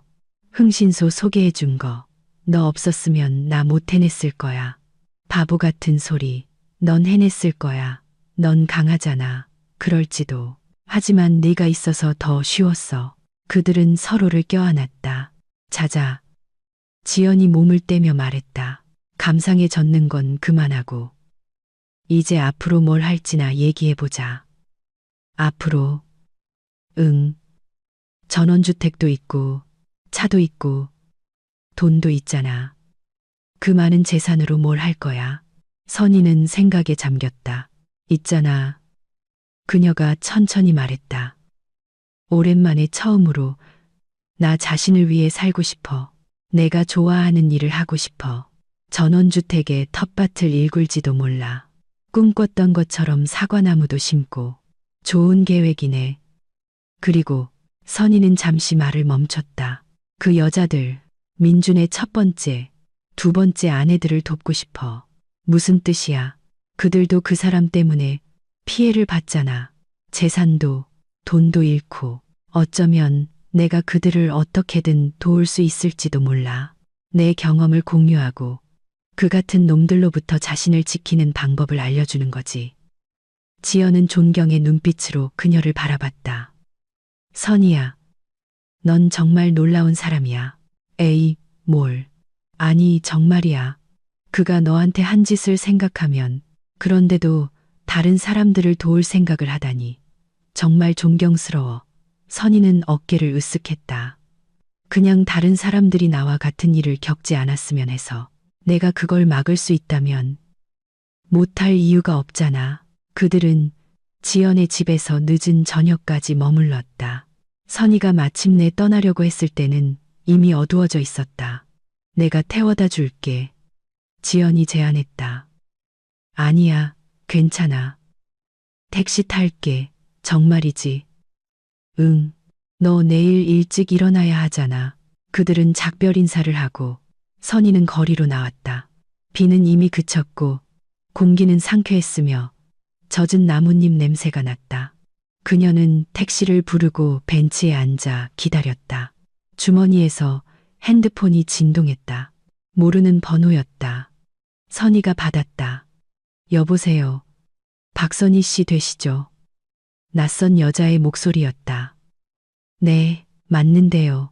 흥신소 소개해준 거. 너 없었으면 나 못 해냈을 거야. 바보 같은 소리. 넌 해냈을 거야. 넌 강하잖아. 그럴지도. 하지만 네가 있어서 더 쉬웠어. 그들은 서로를 껴안았다. 자자. 지연이 몸을 떼며 말했다. 감상에 젖는 건 그만하고. 이제 앞으로 뭘 할지나 얘기해보자. 앞으로. 응. 전원주택도 있고, 차도 있고, 돈도 있잖아. 그 많은 재산으로 뭘 할 거야? 선이는 생각에 잠겼다. 있잖아. 그녀가 천천히 말했다. 오랜만에 처음으로 나 자신을 위해 살고 싶어. 내가 좋아하는 일을 하고 싶어. 전원주택에 텃밭을 일굴지도 몰라. 꿈꿨던 것처럼 사과나무도 심고. 좋은 계획이네. 그리고 선이는 잠시 말을 멈췄다. 그 여자들, 민준의 첫 번째, 두 번째 아내들을 돕고 싶어. 무슨 뜻이야? 그들도 그 사람 때문에 피해를 받잖아. 재산도, 돈도 잃고. 어쩌면 내가 그들을 어떻게든 도울 수 있을지도 몰라. 내 경험을 공유하고 그 같은 놈들로부터 자신을 지키는 방법을 알려주는 거지. 지연은 존경의 눈빛으로 그녀를 바라봤다. 선이야. 넌 정말 놀라운 사람이야. 에이, 뭘. 아니, 정말이야. 그가 너한테 한 짓을 생각하면, 그런데도 다른 사람들을 도울 생각을 하다니. 정말 존경스러워. 선이는 어깨를 으쓱했다. 그냥 다른 사람들이 나와 같은 일을 겪지 않았으면 해서. 내가 그걸 막을 수 있다면 못할 이유가 없잖아. 그들은 지연의 집에서 늦은 저녁까지 머물렀다. 선이가 마침내 떠나려고 했을 때는 이미 어두워져 있었다. 내가 태워다 줄게. 지연이 제안했다. 아니야, 괜찮아. 택시 탈게. 정말이지. 응. 너 내일 일찍 일어나야 하잖아. 그들은 작별 인사를 하고 선희는 거리로 나왔다. 비는 이미 그쳤고 공기는 상쾌했으며 젖은 나뭇잎 냄새가 났다. 그녀는 택시를 부르고 벤치에 앉아 기다렸다. 주머니에서 핸드폰이 진동했다. 모르는 번호였다. 선희가 받았다. 여보세요. 박선희 씨 되시죠? 낯선 여자의 목소리였다. 네, 맞는데요.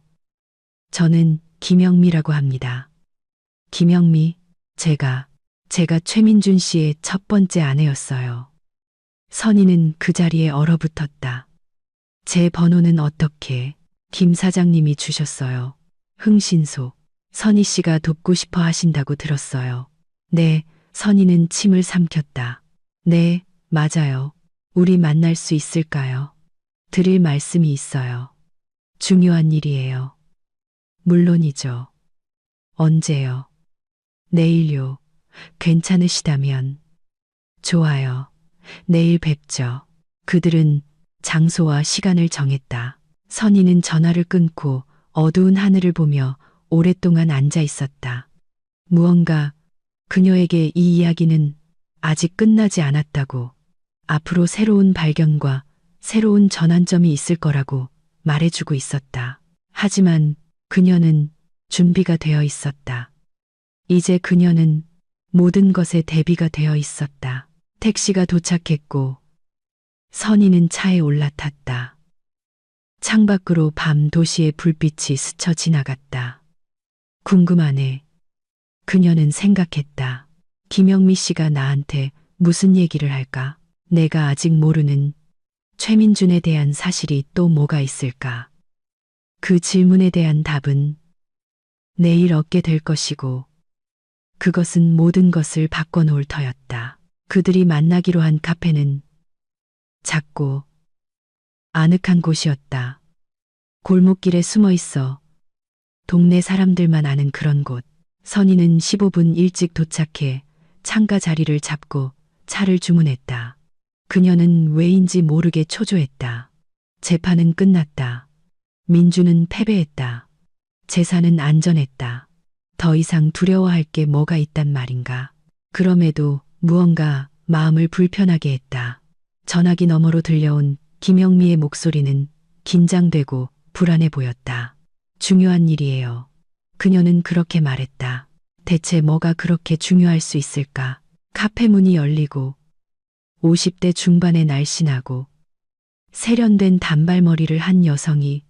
저는 김영미라고 합니다. 김영미, 제가 최민준 씨의 첫 번째 아내였어요. 선희는 그 자리에 얼어붙었다. 제 번호는 어떻게 김 사장님이 주셨어요. 흥신소. 선희 씨가 돕고 싶어 하신다고 들었어요. 네, 선희는 침을 삼켰다. 네, 맞아요. 우리 만날 수 있을까요? 드릴 말씀이 있어요. 중요한 일이에요. 물론이죠. 언제요? 내일요. 괜찮으시다면. 좋아요. 내일 뵙죠. 그들은 장소와 시간을 정했다. 선희는 전화를 끊고 어두운 하늘을 보며 오랫동안 앉아 있었다. 무언가 그녀에게 이 이야기는 아직 끝나지 않았다고, 앞으로 새로운 발견과 새로운 전환점이 있을 거라고 말해주고 있었다. 하지만 그녀는 준비가 되어 있었다. 이제 그녀는 모든 것에 대비가 되어 있었다. 택시가 도착했고 선희는 차에 올라탔다. 창밖으로 밤 도시의 불빛이 스쳐 지나갔다. 궁금하네. 그녀는 생각했다. 김영미 씨가 나한테 무슨 얘기를 할까? 내가 아직 모르는 최민준에 대한 사실이 또 뭐가 있을까? 그 질문에 대한 답은 내일 얻게 될 것이고, 그것은 모든 것을 바꿔놓을 터였다. 그들이 만나기로 한 카페는 작고 아늑한 곳이었다. 골목길에 숨어 있어 동네 사람들만 아는 그런 곳. 선희는 15분 일찍 도착해 창가 자리를 잡고 차를 주문했다. 그녀는 왜인지 모르게 초조했다. 재판은 끝났다. 민주는 패배했다. 재산은 안전했다. 더 이상 두려워할 게 뭐가 있단 말인가. 그럼에도 무언가 마음을 불편하게 했다. 전화기 너머로 들려온 김영미의 목소리는 긴장되고 불안해 보였다. 중요한 일이에요. 그녀는 그렇게 말했다. 대체 뭐가 그렇게 중요할 수 있을까? 카페 문이 열리고 50대 중반의 날씬하고 세련된 단발머리를 한 여성이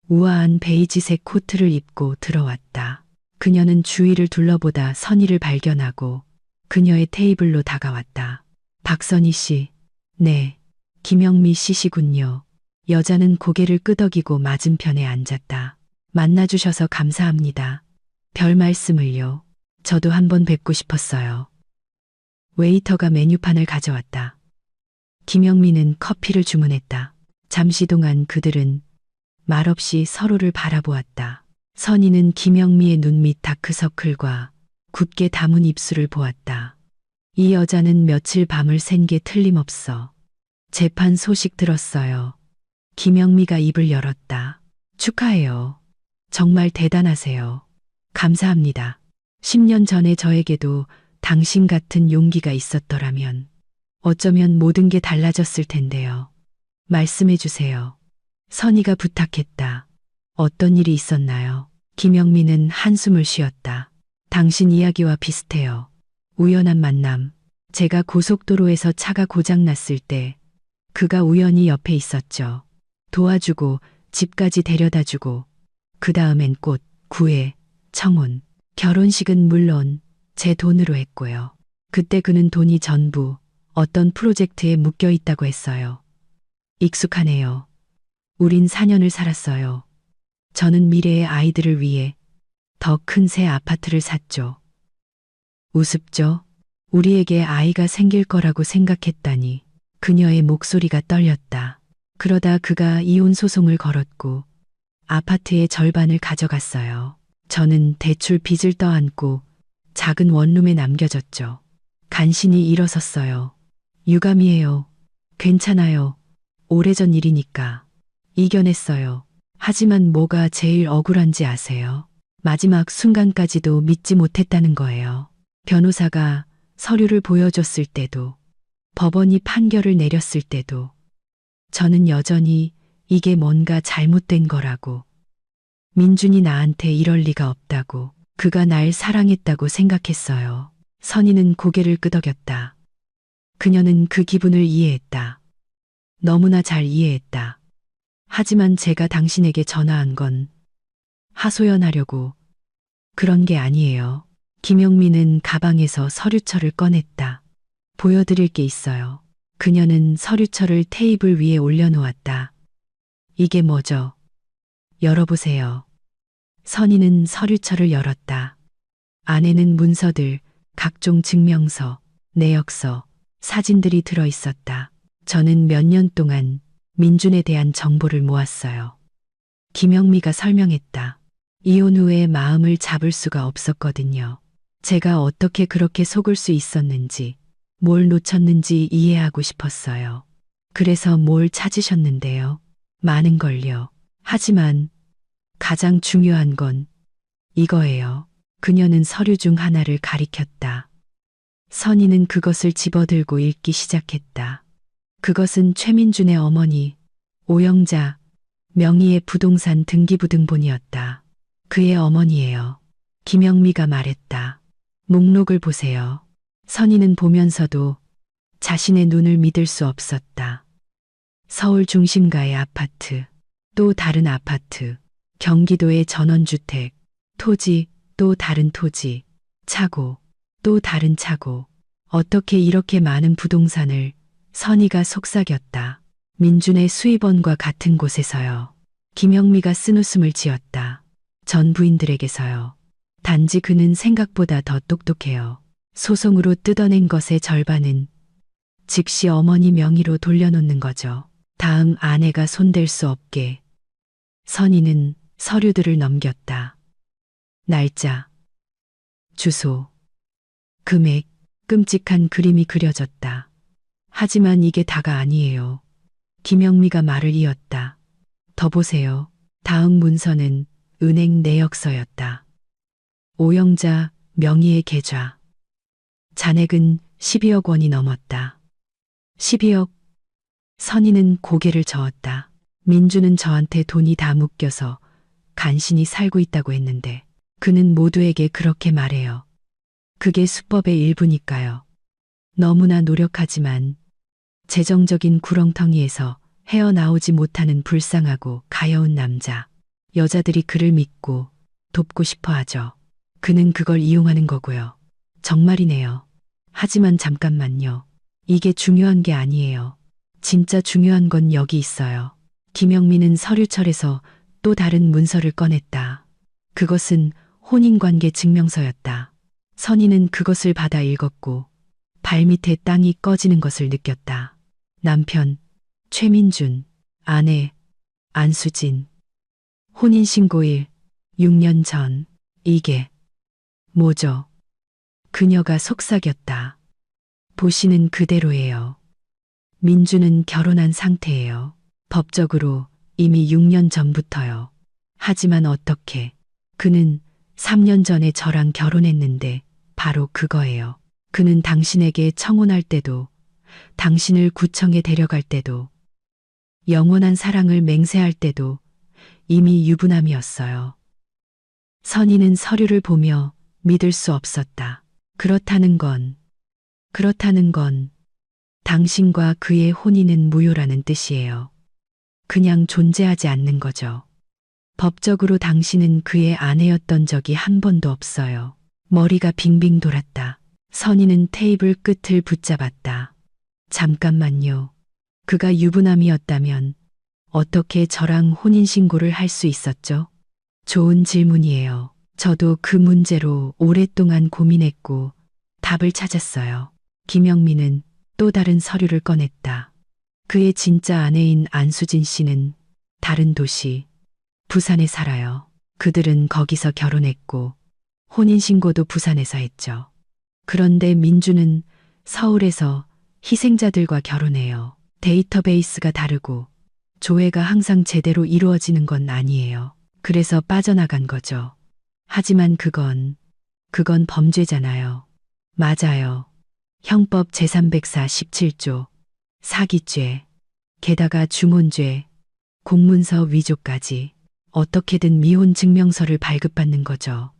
우아한 베이지색 코트를 입고 들어왔다. 그녀는 주위를 둘러보다 선희를 발견하고 그녀의 테이블로 다가왔다. 박선희 씨, 네, 김영미 씨시군요. 여자는 고개를 끄덕이고 맞은편에 앉았다. 만나주셔서 감사합니다. 별 말씀을요. 저도 한번 뵙고 싶었어요. 웨이터가 메뉴판을 가져왔다. 김영미는 커피를 주문했다. 잠시 동안 그들은 말없이 서로를 바라보았다. 선희는 김영미의 눈 밑 다크서클과 굳게 담은 입술을 보았다. 이 여자는 며칠 밤을 샌 게 틀림없어. 재판 소식 들었어요. 김영미가 입을 열었다. 축하해요. 정말 대단하세요. 감사합니다. 10년 전에 저에게도 당신 같은 용기가 있었더라면 어쩌면 모든 게 달라졌을 텐데요. 말씀해 주세요. 선희가 부탁했다. 어떤 일이 있었나요? 김영미는 한숨을 쉬었다. 당신 이야기와 비슷해요. 우연한 만남. 제가 고속도로에서 차가 고장났을 때 그가 우연히 옆에 있었죠. 도와주고 집까지 데려다주고 그 다음엔 꽃, 구애, 청혼, 결혼식은 물론 제 돈으로 했고요. 그때 그는 돈이 전부 어떤 프로젝트에 묶여 있다고 했어요. 익숙하네요. 우린 4년을 살았어요. 저는 미래의 아이들을 위해 더 큰 새 아파트를 샀죠. 우습죠? 우리에게 아이가 생길 거라고 생각했다니. 그녀의 목소리가 떨렸다. 그러다 그가 이혼 소송을 걸었고 아파트의 절반을 가져갔어요. 저는 대출 빚을 떠안고 작은 원룸에 남겨졌죠. 간신히 일어섰어요. 유감이에요. 괜찮아요. 오래전 일이니까. 이겨냈어요. 하지만 뭐가 제일 억울한지 아세요? 마지막 순간까지도 믿지 못했다는 거예요. 변호사가 서류를 보여줬을 때도, 법원이 판결을 내렸을 때도, 저는 여전히 이게 뭔가 잘못된 거라고, 민준이 나한테 이럴 리가 없다고, 그가 날 사랑했다고 생각했어요. 선희는 고개를 끄덕였다. 그녀는 그 기분을 이해했다. 너무나 잘 이해했다. 하지만 제가 당신에게 전화한 건 하소연하려고 그런 게 아니에요. 김영민은 가방에서 서류철을 꺼냈다. 보여드릴 게 있어요. 그녀는 서류철을 테이블 위에 올려놓았다. 이게 뭐죠? 열어보세요. 선희는 서류철을 열었다. 안에는 문서들, 각종 증명서, 내역서, 사진들이 들어 있었다. 저는 몇 년 동안 민준에 대한 정보를 모았어요. 김영미가 설명했다. 이혼 후에 마음을 잡을 수가 없었거든요. 제가 어떻게 그렇게 속을 수 있었는지, 뭘 놓쳤는지 이해하고 싶었어요. 그래서 뭘 찾으셨는데요? 많은 걸요. 하지만 가장 중요한 건 이거예요. 그녀는 서류 중 하나를 가리켰다. 선희는 그것을 집어들고 읽기 시작했다. 그것은 최민준의 어머니, 오영자, 명의의 부동산 등기부등본이었다. 그의 어머니예요. 김영미가 말했다. 목록을 보세요. 선희는 보면서도 자신의 눈을 믿을 수 없었다. 서울 중심가의 아파트, 또 다른 아파트, 경기도의 전원주택, 토지, 또 다른 토지, 차고, 또 다른 차고. 어떻게 이렇게 많은 부동산을 선희가 속삭였다. 민준의 수입원과 같은 곳에서요. 김영미가 쓴웃음을 지었다. 전 부인들에게서요. 단지 그는 생각보다 더 똑똑해요. 소송으로 뜯어낸 것의 절반은 즉시 어머니 명의로 돌려놓는 거죠. 다음 아내가 손댈 수 없게. 선희는 서류들을 넘겼다. 날짜, 주소, 금액, 끔찍한 그림이 그려졌다. 하지만 이게 다가 아니에요. 김영미가 말을 이었다. 더 보세요. 다음 문서는 은행 내역서였다. 오영자 명의의 계좌. 잔액은 12억 원이 넘었다. 12억. 선희는 고개를 저었다. 민주는 저한테 돈이 다 묶여서 간신히 살고 있다고 했는데 그는 모두에게 그렇게 말해요. 그게 수법의 일부니까요. 너무나 노력하지만 재정적인 구렁텅이에서 헤어나오지 못하는 불쌍하고 가여운 남자. 여자들이 그를 믿고 돕고 싶어 하죠. 그는 그걸 이용하는 거고요. 정말이네요. 하지만 잠깐만요. 이게 중요한 게 아니에요. 진짜 중요한 건 여기 있어요. 김영민은 서류철에서 또 다른 문서를 꺼냈다. 그것은 혼인관계 증명서였다. 선희는 그것을 받아 읽었고 발밑에 땅이 꺼지는 것을 느꼈다. 남편, 최민준, 아내, 안수진. 혼인신고일, 6년 전. 이게 뭐죠? 그녀가 속삭였다. 보시는 그대로예요. 민주는 결혼한 상태예요. 법적으로 이미 6년 전부터요. 하지만 어떻게? 그는 3년 전에 저랑 결혼했는데 바로 그거예요. 그는 당신에게 청혼할 때도, 당신을 구청에 데려갈 때도, 영원한 사랑을 맹세할 때도 이미 유부남이었어요. 선희는 서류를 보며 믿을 수 없었다. 그렇다는 건 당신과 그의 혼인은 무효라는 뜻이에요. 그냥 존재하지 않는 거죠. 법적으로 당신은 그의 아내였던 적이 한 번도 없어요. 머리가 빙빙 돌았다. 선희는 테이블 끝을 붙잡았다. 잠깐만요. 그가 유부남이었다면 어떻게 저랑 혼인신고를 할 수 있었죠? 좋은 질문이에요. 저도 그 문제로 오랫동안 고민했고 답을 찾았어요. 김영민은 또 다른 서류를 꺼냈다. 그의 진짜 아내인 안수진 씨는 다른 도시, 부산에 살아요. 그들은 거기서 결혼했고 혼인신고도 부산에서 했죠. 그런데 민주는 서울에서 희생자들과 결혼해요. 데이터베이스가 다르고 조회가 항상 제대로 이루어지는 건 아니에요. 그래서 빠져나간 거죠. 하지만 그건 범죄잖아요. 맞아요. 형법 제347조 사기죄, 게다가 중혼죄, 공문서 위조까지 어떻게든 미혼 증명서를 발급받는 거죠.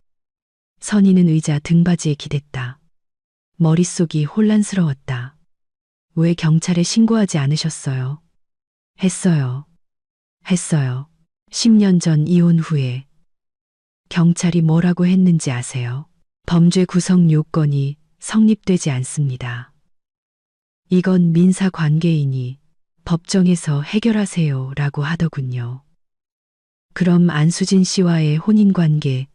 선희는 의자 등받이에 기댔다. 머릿속이 혼란스러웠다. 왜 경찰에 신고하지 않으셨어요? 했어요. 10년 전 이혼 후에 경찰이 뭐라고 했는지 아세요? 범죄 구성 요건이 성립되지 않습니다. 이건 민사 관계이니 법정에서 해결하세요 라고 하더군요. 그럼 안수진 씨와의 혼인관계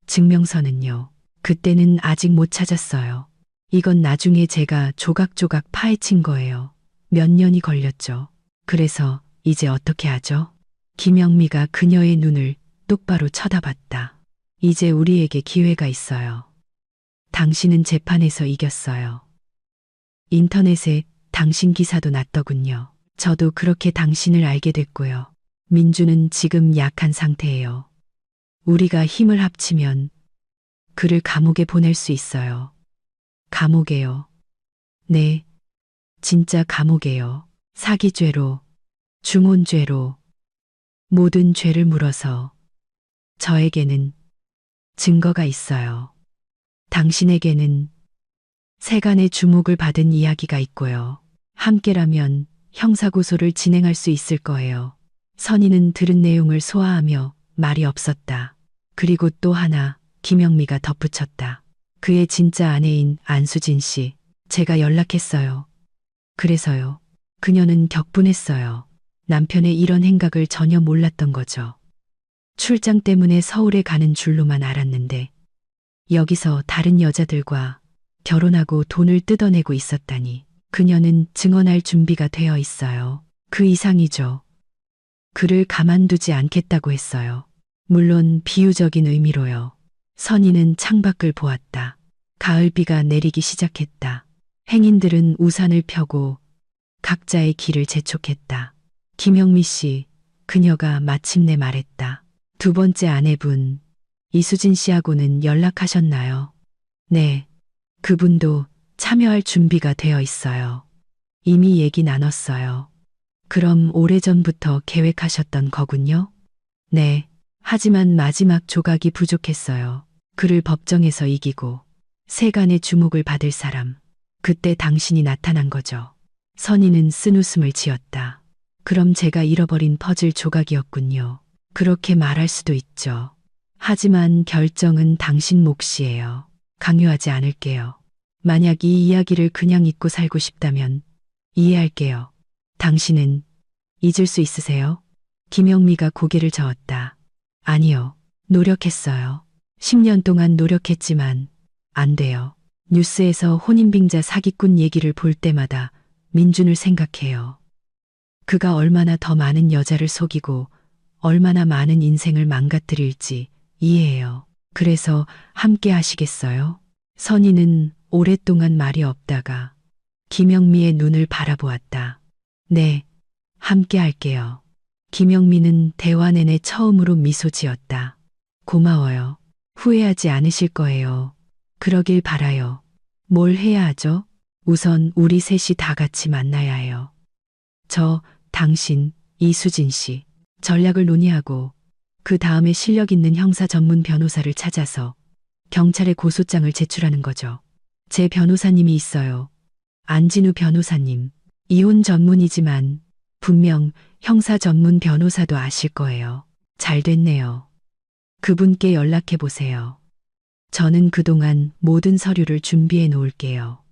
증명서는요? 그때는 아직 못 찾았어요. 이건 나중에 제가 조각조각 파헤친 거예요. 몇 년이 걸렸죠. 그래서 이제 어떻게 하죠? 김영미가 그녀의 눈을 똑바로 쳐다봤다. 이제 우리에게 기회가 있어요. 당신은 재판에서 이겼어요. 인터넷에 당신 기사도 났더군요. 저도 그렇게 당신을 알게 됐고요. 민주는 지금 약한 상태예요. 우리가 힘을 합치면 그를 감옥에 보낼 수 있어요. 감옥에요. 네, 진짜 감옥에요. 사기죄로, 중혼죄로, 모든 죄를 물어서 저에게는 증거가 있어요. 당신에게는 세간의 주목을 받은 이야기가 있고요. 함께라면 형사고소를 진행할 수 있을 거예요. 선희는 들은 내용을 소화하며 말이 없었다. 그리고 또 하나 김영미가 덧붙였다. 그의 진짜 아내인 안수진 씨, 제가 연락했어요. 그래서요. 그녀는 격분했어요. 남편의 이런 행각을 전혀 몰랐던 거죠. 출장 때문에 서울에 가는 줄로만 알았는데 여기서 다른 여자들과 결혼하고 돈을 뜯어내고 있었다니. 그녀는 증언할 준비가 되어 있어요. 그 이상이죠. 그를 가만두지 않겠다고 했어요. 물론 비유적인 의미로요. 선희는 창밖을 보았다. 가을비가 내리기 시작했다. 행인들은 우산을 펴고 각자의 길을 재촉했다. 김영미 씨, 그녀가 마침내 말했다. 두 번째 아내분, 이수진 씨하고는 연락하셨나요? 네, 그분도 참여할 준비가 되어 있어요. 이미 얘기 나눴어요. 그럼 오래전부터 계획하셨던 거군요? 네, 하지만 마지막 조각이 부족했어요. 그를 법정에서 이기고 세간의 주목을 받을 사람. 그때 당신이 나타난 거죠. 선희는 쓴웃음을 지었다. 그럼 제가 잃어버린 퍼즐 조각이었군요. 그렇게 말할 수도 있죠. 하지만 결정은 당신 몫이에요. 강요하지 않을게요. 만약 이 이야기를 그냥 잊고 살고 싶다면 이해할게요. 당신은 잊을 수 있으세요? 김영미가 고개를 저었다. 아니요. 노력했어요. 10년 동안 노력했지만 안 돼요. 뉴스에서 혼인빙자 사기꾼 얘기를 볼 때마다 민준을 생각해요. 그가 얼마나 더 많은 여자를 속이고 얼마나 많은 인생을 망가뜨릴지 이해해요. 그래서 함께 하시겠어요? 선희는 오랫동안 말이 없다가 김영미의 눈을 바라보았다. 네, 함께 할게요. 김영미는 대화 내내 처음으로 미소 지었다. 고마워요. 후회하지 않으실 거예요. 그러길 바라요. 뭘 해야 하죠? 우선 우리 셋이 다 같이 만나야 해요. 저, 당신, 이수진 씨. 전략을 논의하고 그 다음에 실력 있는 형사 전문 변호사를 찾아서 경찰에 고소장을 제출하는 거죠. 제 변호사님이 있어요. 안진우 변호사님. 이혼 전문이지만 분명 형사 전문 변호사도 아실 거예요. 잘 됐네요. 그분께 연락해 보세요. 저는 그동안 모든 서류를 준비해 놓을게요.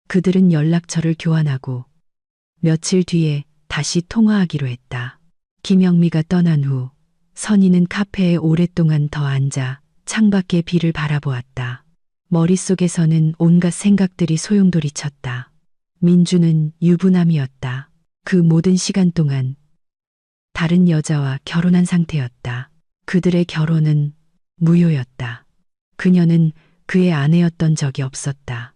그들은 연락처를 교환하고 며칠 뒤에 다시 통화하기로 했다. 김영미가 떠난 후 선희는 카페에 오랫동안 더 앉아 창밖의 비를 바라보았다. 머릿속에서는 온갖 생각들이 소용돌이쳤다. 민주는 유부남이었다. 그 모든 시간 동안 다른 여자와 결혼한 상태였다. 그들의 결혼은 무효였다. 그녀는 그의 아내였던 적이 없었다.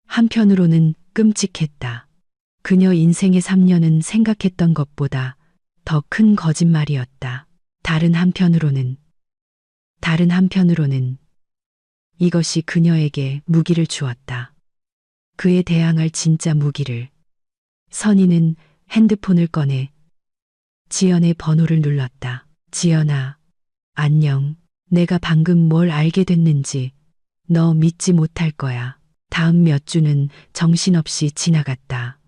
한편으로는 끔찍했다. 그녀 인생의 3년은 생각했던 것보다 더 큰 거짓말이었다. 다른 한편으로는 이것이 그녀에게 무기를 주었다. 그에 대항할 진짜 무기를. 선희는 핸드폰을 꺼내 지연의 번호를 눌렀다. 지연아, 안녕. 내가 방금 뭘 알게 됐는지 너 믿지 못할 거야. 다음 몇 주는 정신없이 지나갔다.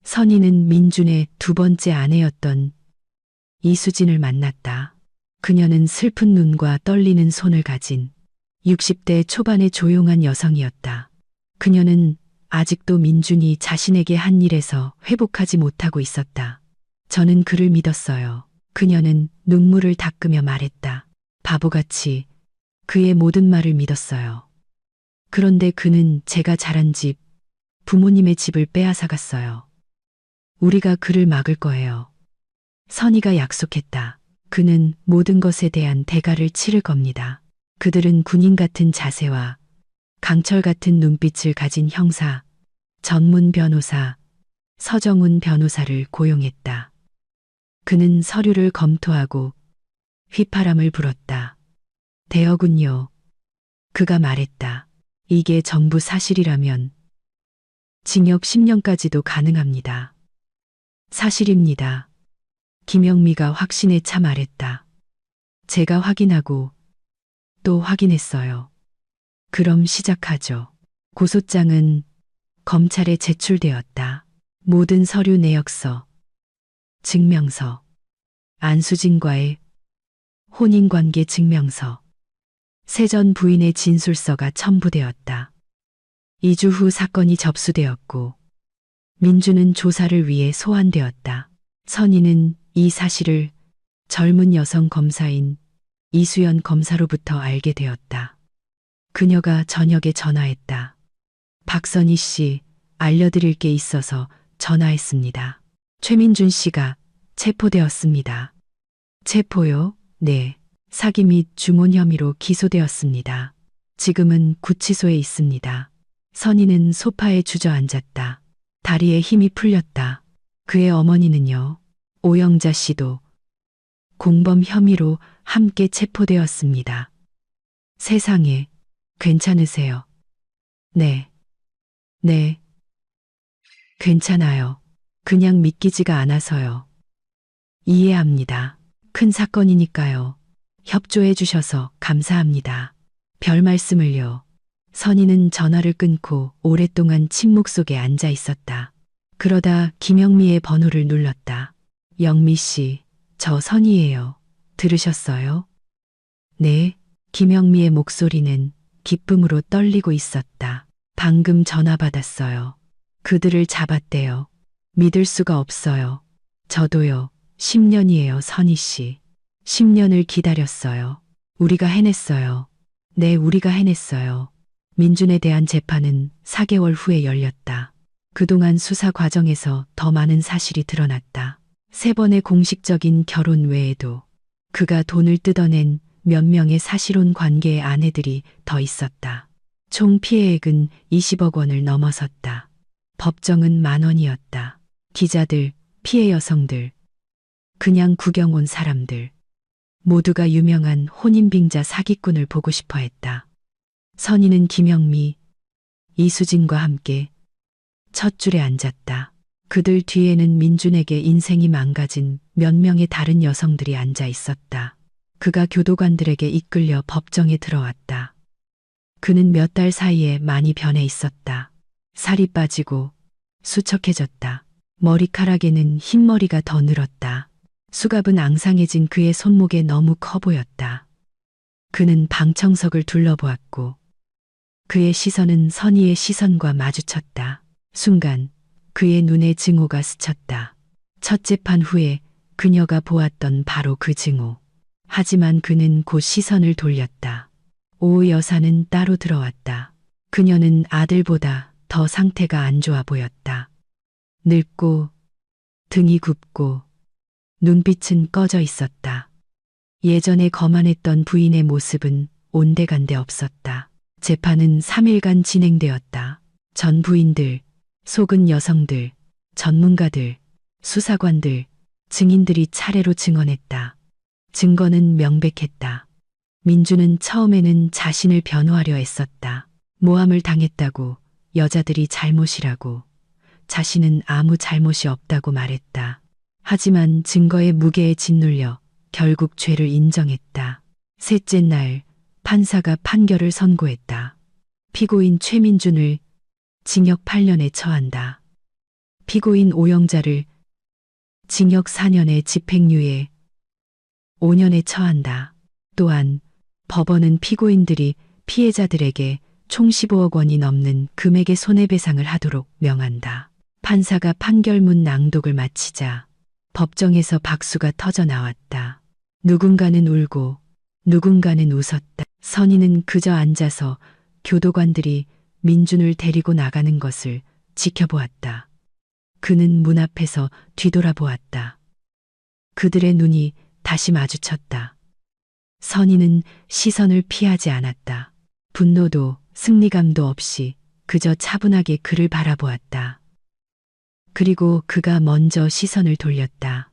선희는 민준의 두 번째 아내였던 이수진을 만났다. 그녀는 슬픈 눈과 떨리는 손을 가진 60대 초반의 조용한 여성이었다. 그녀는 아직도 민준이 자신에게 한 일에서 회복하지 못하고 있었다. 저는 그를 믿었어요. 그녀는 눈물을 닦으며 말했다. 바보같이 그의 모든 말을 믿었어요. 그런데 그는 제가 자란 집, 부모님의 집을 빼앗아갔어요. 우리가 그를 막을 거예요. 선희가 약속했다. 그는 모든 것에 대한 대가를 치를 겁니다. 그들은 군인 같은 자세와 강철 같은 눈빛을 가진 형사, 전문 변호사, 서정훈 변호사를 고용했다. 그는 서류를 검토하고 휘파람을 불었다. 되어군요. 그가 말했다. 이게 전부 사실이라면 징역 10년까지도 가능합니다. 사실입니다. 김영미가 확신에 차 말했다. 제가 확인하고 또 확인했어요. 그럼 시작하죠. 고소장은 검찰에 제출되었다. 모든 서류 내역서, 증명서, 안수진과의 혼인관계 증명서, 세전 부인의 진술서가 첨부되었다. 2주 후 사건이 접수되었고 민주는 조사를 위해 소환되었다. 선희는 이 사실을 젊은 여성 검사인 이수연 검사로부터 알게 되었다. 그녀가 저녁에 전화했다. 박선희 씨, 알려드릴 게 있어서 전화했습니다. 최민준 씨가 체포되었습니다. 체포요? 네. 사기 및 주몬 혐의로 기소되었습니다. 지금은 구치소에 있습니다. 선희는 소파에 주저앉았다. 다리에 힘이 풀렸다. 그의 어머니는요. 오영자 씨도 공범 혐의로 함께 체포되었습니다. 세상에, 괜찮으세요? 네. 네. 괜찮아요. 그냥 믿기지가 않아서요. 이해합니다. 큰 사건이니까요. 협조해 주셔서 감사합니다. 별 말씀을요. 선희는 전화를 끊고 오랫동안 침묵 속에 앉아 있었다. 그러다 김영미의 번호를 눌렀다. 영미 씨, 저 선희예요. 들으셨어요? 네. 김영미의 목소리는 기쁨으로 떨리고 있었다. 방금 전화 받았어요. 그들을 잡았대요. 믿을 수가 없어요. 저도요. 10년이에요, 선희 씨. 10년을 기다렸어요. 우리가 해냈어요. 네, 우리가 해냈어요. 민준에 대한 재판은 4개월 후에 열렸다. 그동안 수사 과정에서 더 많은 사실이 드러났다. 3번의 공식적인 결혼 외에도 그가 돈을 뜯어낸 몇 명의 사실혼 관계의 아내들이 더 있었다. 총 피해액은 20억 원을 넘어섰다. 법정은 10,000원이었다. 기자들, 피해 여성들, 그냥 구경 온 사람들, 모두가 유명한 혼인빙자 사기꾼을 보고 싶어 했다. 선희는 김영미, 이수진과 함께 첫 줄에 앉았다. 그들 뒤에는 민준에게 인생이 망가진 몇 명의 다른 여성들이 앉아 있었다. 그가 교도관들에게 이끌려 법정에 들어왔다. 그는 몇 달 사이에 많이 변해 있었다. 살이 빠지고 수척해졌다. 머리카락에는 흰머리가 더 늘었다. 수갑은 앙상해진 그의 손목에 너무 커 보였다. 그는 방청석을 둘러보았고 그의 시선은 선희의 시선과 마주쳤다. 순간 그의 눈에 증오가 스쳤다. 첫 재판 후에 그녀가 보았던 바로 그 증오. 하지만 그는 곧 시선을 돌렸다. 오 여사는 따로 들어왔다. 그녀는 아들보다 더 상태가 안 좋아 보였다. 늙고 등이 굽고 눈빛은 꺼져 있었다. 예전에 거만했던 부인의 모습은 온데간데 없었다. 재판은 3일간 진행되었다. 전 부인들, 속은 여성들, 전문가들, 수사관들, 증인들이 차례로 증언했다. 증거는 명백했다. 민주는 처음에는 자신을 변호하려 애썼다. 모함을 당했다고, 여자들이 잘못이라고, 자신은 아무 잘못이 없다고 말했다. 하지만 증거의 무게에 짓눌려 결국 죄를 인정했다. 셋째 날 판사가 판결을 선고했다. 피고인 최민준을 징역 8년에 처한다. 피고인 오영자를 징역 4년에 집행유예 5년에 처한다. 또한 법원은 피고인들이 피해자들에게 총 15억 원이 넘는 금액의 손해배상을 하도록 명한다. 판사가 판결문 낭독을 마치자 법정에서 박수가 터져 나왔다. 누군가는 울고 누군가는 웃었다. 선희는 그저 앉아서 교도관들이 민준을 데리고 나가는 것을 지켜보았다. 그는 문 앞에서 뒤돌아보았다. 그들의 눈이 다시 마주쳤다. 선희는 시선을 피하지 않았다. 분노도 승리감도 없이 그저 차분하게 그를 바라보았다. 그리고 그가 먼저 시선을 돌렸다.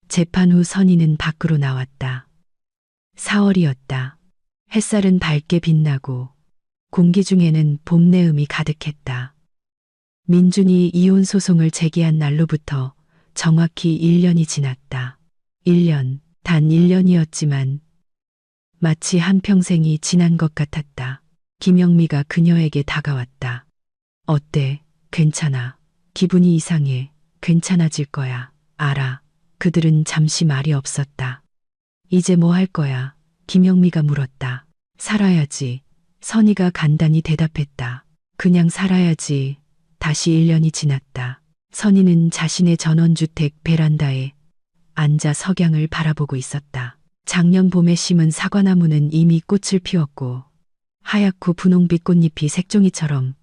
재판 후 선희는 밖으로 나왔다. 4월이었다. 햇살은 밝게 빛나고 공기 중에는 봄 내음이 가득했다. 민준이 이혼 소송을 제기한 날로부터 정확히 1년이 지났다. 1년, 단 1년이었지만 마치 한평생이 지난 것 같았다. 김영미가 그녀에게 다가왔다. 어때? 괜찮아. 기분이 이상해. 괜찮아질 거야. 알아. 그들은 잠시 말이 없었다. 이제 뭐 할 거야? 김영미가 물었다. 살아야지. 선희가 간단히 대답했다. 그냥 살아야지. 다시 1년이 지났다. 선희는 자신의 전원주택 베란다에 앉아 석양을 바라보고 있었다. 작년 봄에 심은 사과나무는 이미 꽃을 피웠고 하얗고 분홍빛 꽃잎이 색종이처럼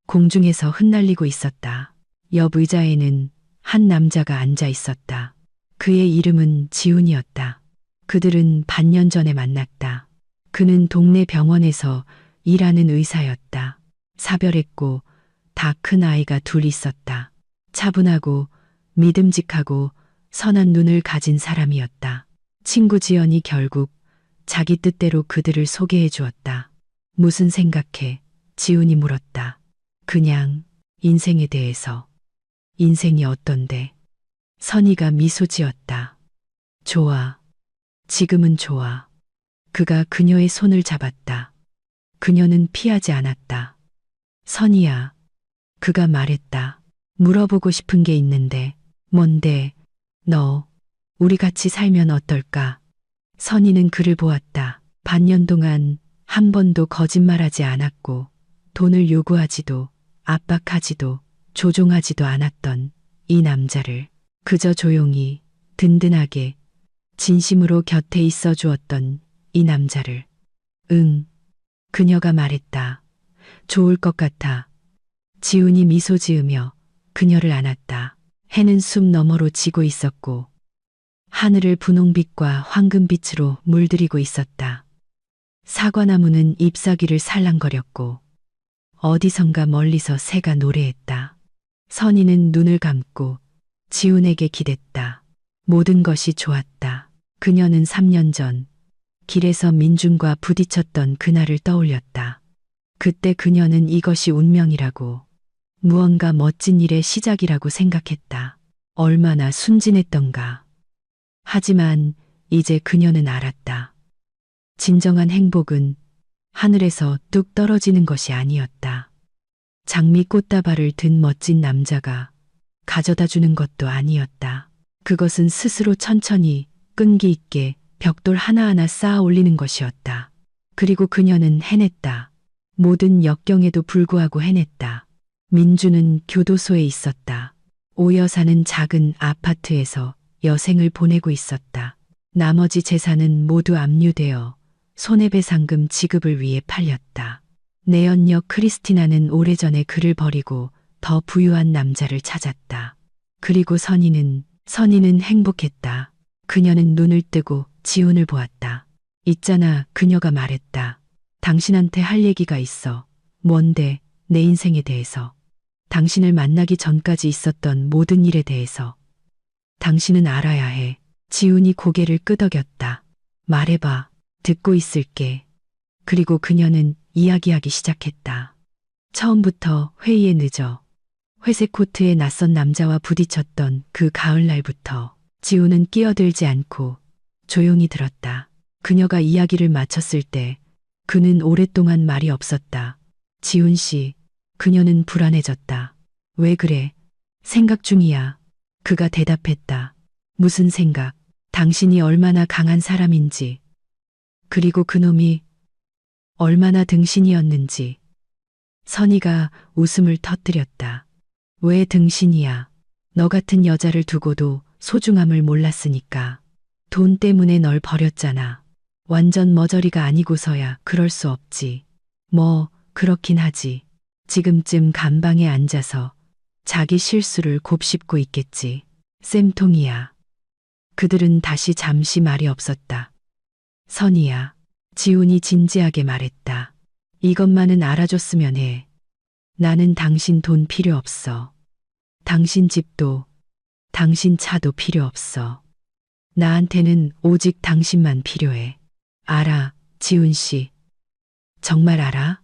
공중에서 흩날리고 있었다. 옆 의자에는 한 남자가 앉아 있었다. 그의 이름은 지훈이었다. 그들은 반년 전에 만났다. 그는 동네 병원에서 일하는 의사였다. 사별했고 다 큰 아이가 둘 있었다. 차분하고 믿음직하고 선한 눈을 가진 사람이었다. 친구 지연이 결국 자기 뜻대로 그들을 소개해 주었다. 무슨 생각해? 지훈이 물었다. 그냥 인생에 대해서. 인생이 어떤데? 선희가 미소 지었다. 좋아. 지금은 좋아. 그가 그녀의 손을 잡았다. 그녀는 피하지 않았다. 선희야. 그가 말했다. 물어보고 싶은 게 있는데. 뭔데? 너, 우리 같이 살면 어떨까? 선희는 그를 보았다. 반년 동안 한 번도 거짓말하지 않았고 돈을 요구하지도 압박하지도 조종하지도 않았던 이 남자를 그저 조용히 든든하게 진심으로 곁에 있어 주었던 이 남자를. 응. 그녀가 말했다. 좋을 것 같아. 지훈이 미소 지으며 그녀를 안았다. 해는 숲 너머로 지고 있었고 하늘을 분홍빛과 황금빛으로 물들이고 있었다. 사과나무는 잎사귀를 살랑거렸고 어디선가 멀리서 새가 노래했다. 선희는 눈을 감고 지훈에게 기댔다. 모든 것이 좋았다. 그녀는 3년 전 길에서 민준과 부딪혔던 그날을 떠올렸다. 그때 그녀는 이것이 운명이라고, 무언가 멋진 일의 시작이라고 생각했다. 얼마나 순진했던가. 하지만 이제 그녀는 알았다. 진정한 행복은 하늘에서 뚝 떨어지는 것이 아니었다. 장미 꽃다발을 든 멋진 남자가 가져다 주는 것도 아니었다. 그것은 스스로 천천히 끈기 있게 벽돌 하나하나 쌓아 올리는 것이었다. 그리고 그녀는 해냈다. 모든 역경에도 불구하고 해냈다. 민주는 교도소에 있었다. 오 여사는 작은 아파트에서 여생을 보내고 있었다. 나머지 재산은 모두 압류되어 손해배상금 지급을 위해 팔렸다. 내연녀 크리스티나는 오래전에 그를 버리고 더 부유한 남자를 찾았다. 그리고 선희는 행복했다. 그녀는 눈을 뜨고 지훈을 보았다. 있잖아, 그녀가 말했다. 당신한테 할 얘기가 있어. 뭔데? 내 인생에 대해서. 당신을 만나기 전까지 있었던 모든 일에 대해서. 당신은 알아야 해. 지훈이 고개를 끄덕였다. 말해봐. 듣고 있을게. 그리고 그녀는 이야기하기 시작했다. 처음부터 회의에 늦어 회색 코트에 낯선 남자와 부딪혔던 그 가을날부터 지훈은 끼어들지 않고 조용히 들었다. 그녀가 이야기를 마쳤을 때 그는 오랫동안 말이 없었다. 지훈 씨, 그녀는 불안해졌다. 왜 그래? 생각 중이야. 그가 대답했다. 무슨 생각? 당신이 얼마나 강한 사람인지, 그리고 그놈이 얼마나 등신이었는지. 선희가 웃음을 터뜨렸다. 왜 등신이야? 너 같은 여자를 두고도 소중함을 몰랐으니까. 돈 때문에 널 버렸잖아. 완전 머저리가 아니고서야 그럴 수 없지. 뭐, 그렇긴 하지. 지금쯤 감방에 앉아서 자기 실수를 곱씹고 있겠지. 쌤통이야. 그들은 다시 잠시 말이 없었다. 선희야. 지훈이 진지하게 말했다. 이것만은 알아줬으면 해. 나는 당신 돈 필요 없어. 당신 집도, 당신 차도 필요 없어. 나한테는 오직 당신만 필요해. 알아, 지훈 씨. 정말 알아?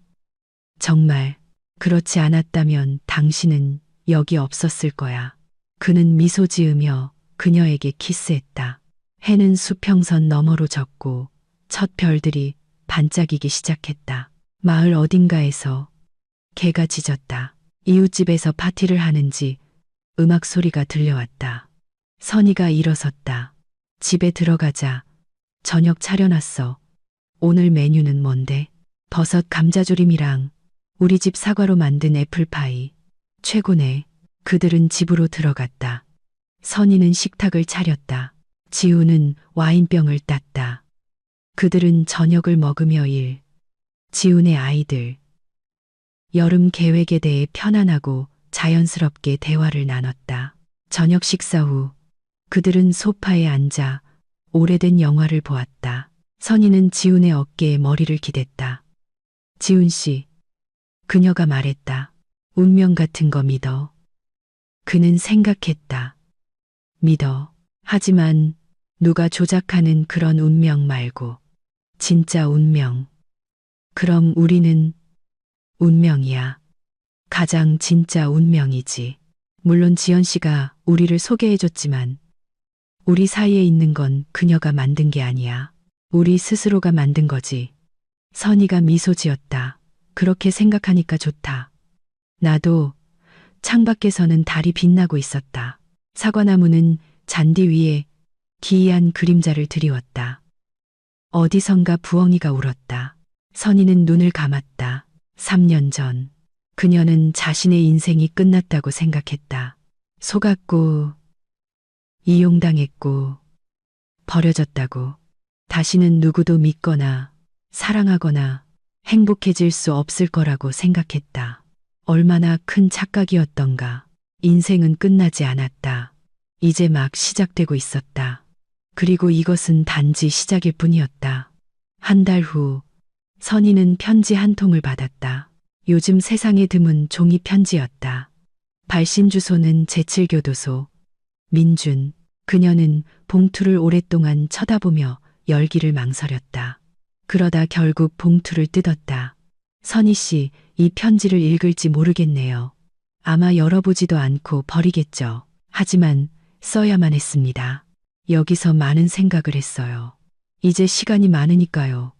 정말. 그렇지 않았다면 당신은 여기 없었을 거야. 그는 미소 지으며 그녀에게 키스했다. 해는 수평선 너머로 졌고 첫 별들이 반짝이기 시작했다. 마을 어딘가에서 개가 짖었다. 이웃집에서 파티를 하는지 음악 소리가 들려왔다. 선희가 일어섰다. 집에 들어가자. 저녁 차려놨어. 오늘 메뉴는 뭔데? 버섯 감자조림이랑 우리 집 사과로 만든 애플파이. 최고네. 그들은 집으로 들어갔다. 선희는 식탁을 차렸다. 지우는 와인병을 땄다. 그들은 저녁을 먹으며 지훈의 아이들. 여름 계획에 대해 편안하고 자연스럽게 대화를 나눴다. 저녁 식사 후 그들은 소파에 앉아 오래된 영화를 보았다. 선희는 지훈의 어깨에 머리를 기댔다. 지훈 씨, 그녀가 말했다. 운명 같은 거 믿어. 그는 생각했다. 믿어. 하지만 누가 조작하는 그런 운명 말고 진짜 운명. 그럼 우리는 운명이야. 가장 진짜 운명이지. 물론 지연 씨가 우리를 소개해줬지만 우리 사이에 있는 건 그녀가 만든 게 아니야. 우리 스스로가 만든 거지. 선희가 미소 지었다. 그렇게 생각하니까 좋다. 나도. 창밖에서는 달이 빛나고 있었다. 사과나무는 잔디 위에 기이한 그림자를 드리웠다. 어디선가 부엉이가 울었다. 선희는 눈을 감았다. 3년 전 그녀는 자신의 인생이 끝났다고 생각했다. 속았고 이용당했고 버려졌다고. 다시는 누구도 믿거나 사랑하거나 행복해질 수 없을 거라고 생각했다. 얼마나 큰 착각이었던가. 인생은 끝나지 않았다. 이제 막 시작되고 있었다. 그리고 이것은 단지 시작일 뿐이었다. 한 달 후 선희는 편지 한 통을 받았다. 요즘 세상에 드문 종이 편지였다. 발신 주소는 제7교도소. 민준. 그녀는 봉투를 오랫동안 쳐다보며 열기를 망설였다. 그러다 결국 봉투를 뜯었다. 선희 씨, 이 편지를 읽을지 모르겠네요. 아마 열어보지도 않고 버리겠죠. 하지만 써야만 했습니다. 여기서 많은 생각을 했어요. 이제 시간이 많으니까요.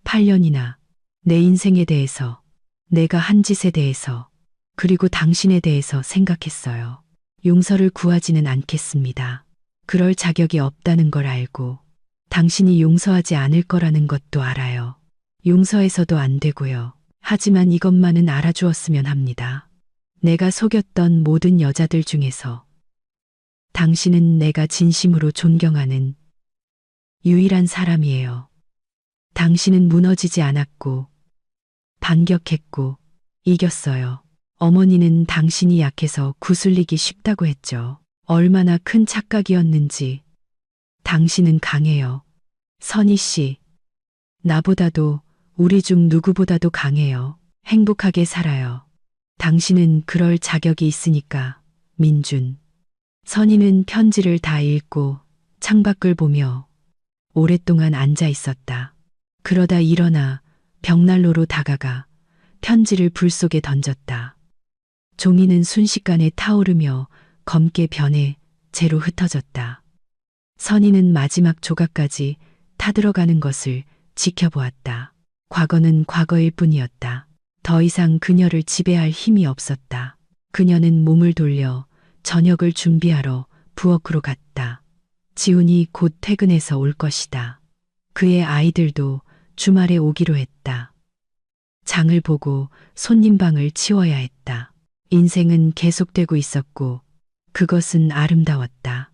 8년이나 내 인생에 대해서, 내가 한 짓에 대해서, 그리고 당신에 대해서 생각했어요. 용서를 구하지는 않겠습니다. 그럴 자격이 없다는 걸 알고 당신이 용서하지 않을 거라는 것도 알아요. 용서해서도 안 되고요. 하지만 이것만은 알아주었으면 합니다. 내가 속였던 모든 여자들 중에서 당신은 내가 진심으로 존경하는 유일한 사람이에요. 당신은 무너지지 않았고 반격했고 이겼어요. 어머니는 당신이 약해서 구슬리기 쉽다고 했죠. 얼마나 큰 착각이었는지. 당신은 강해요. 선희 씨, 나보다도, 우리 중 누구보다도 강해요. 행복하게 살아요. 당신은 그럴 자격이 있으니까, 민준. 선희는 편지를 다 읽고 창밖을 보며 오랫동안 앉아 있었다. 그러다 일어나 벽난로로 다가가 편지를 불 속에 던졌다. 종이는 순식간에 타오르며 검게 변해 재로 흩어졌다. 선희는 마지막 조각까지 타들어가는 것을 지켜보았다. 과거는 과거일 뿐이었다. 더 이상 그녀를 지배할 힘이 없었다. 그녀는 몸을 돌려 저녁을 준비하러 부엌으로 갔다. 지훈이 곧 퇴근해서 올 것이다. 그의 아이들도 주말에 오기로 했다. 장을 보고 손님방을 치워야 했다. 인생은 계속되고 있었고 그것은 아름다웠다.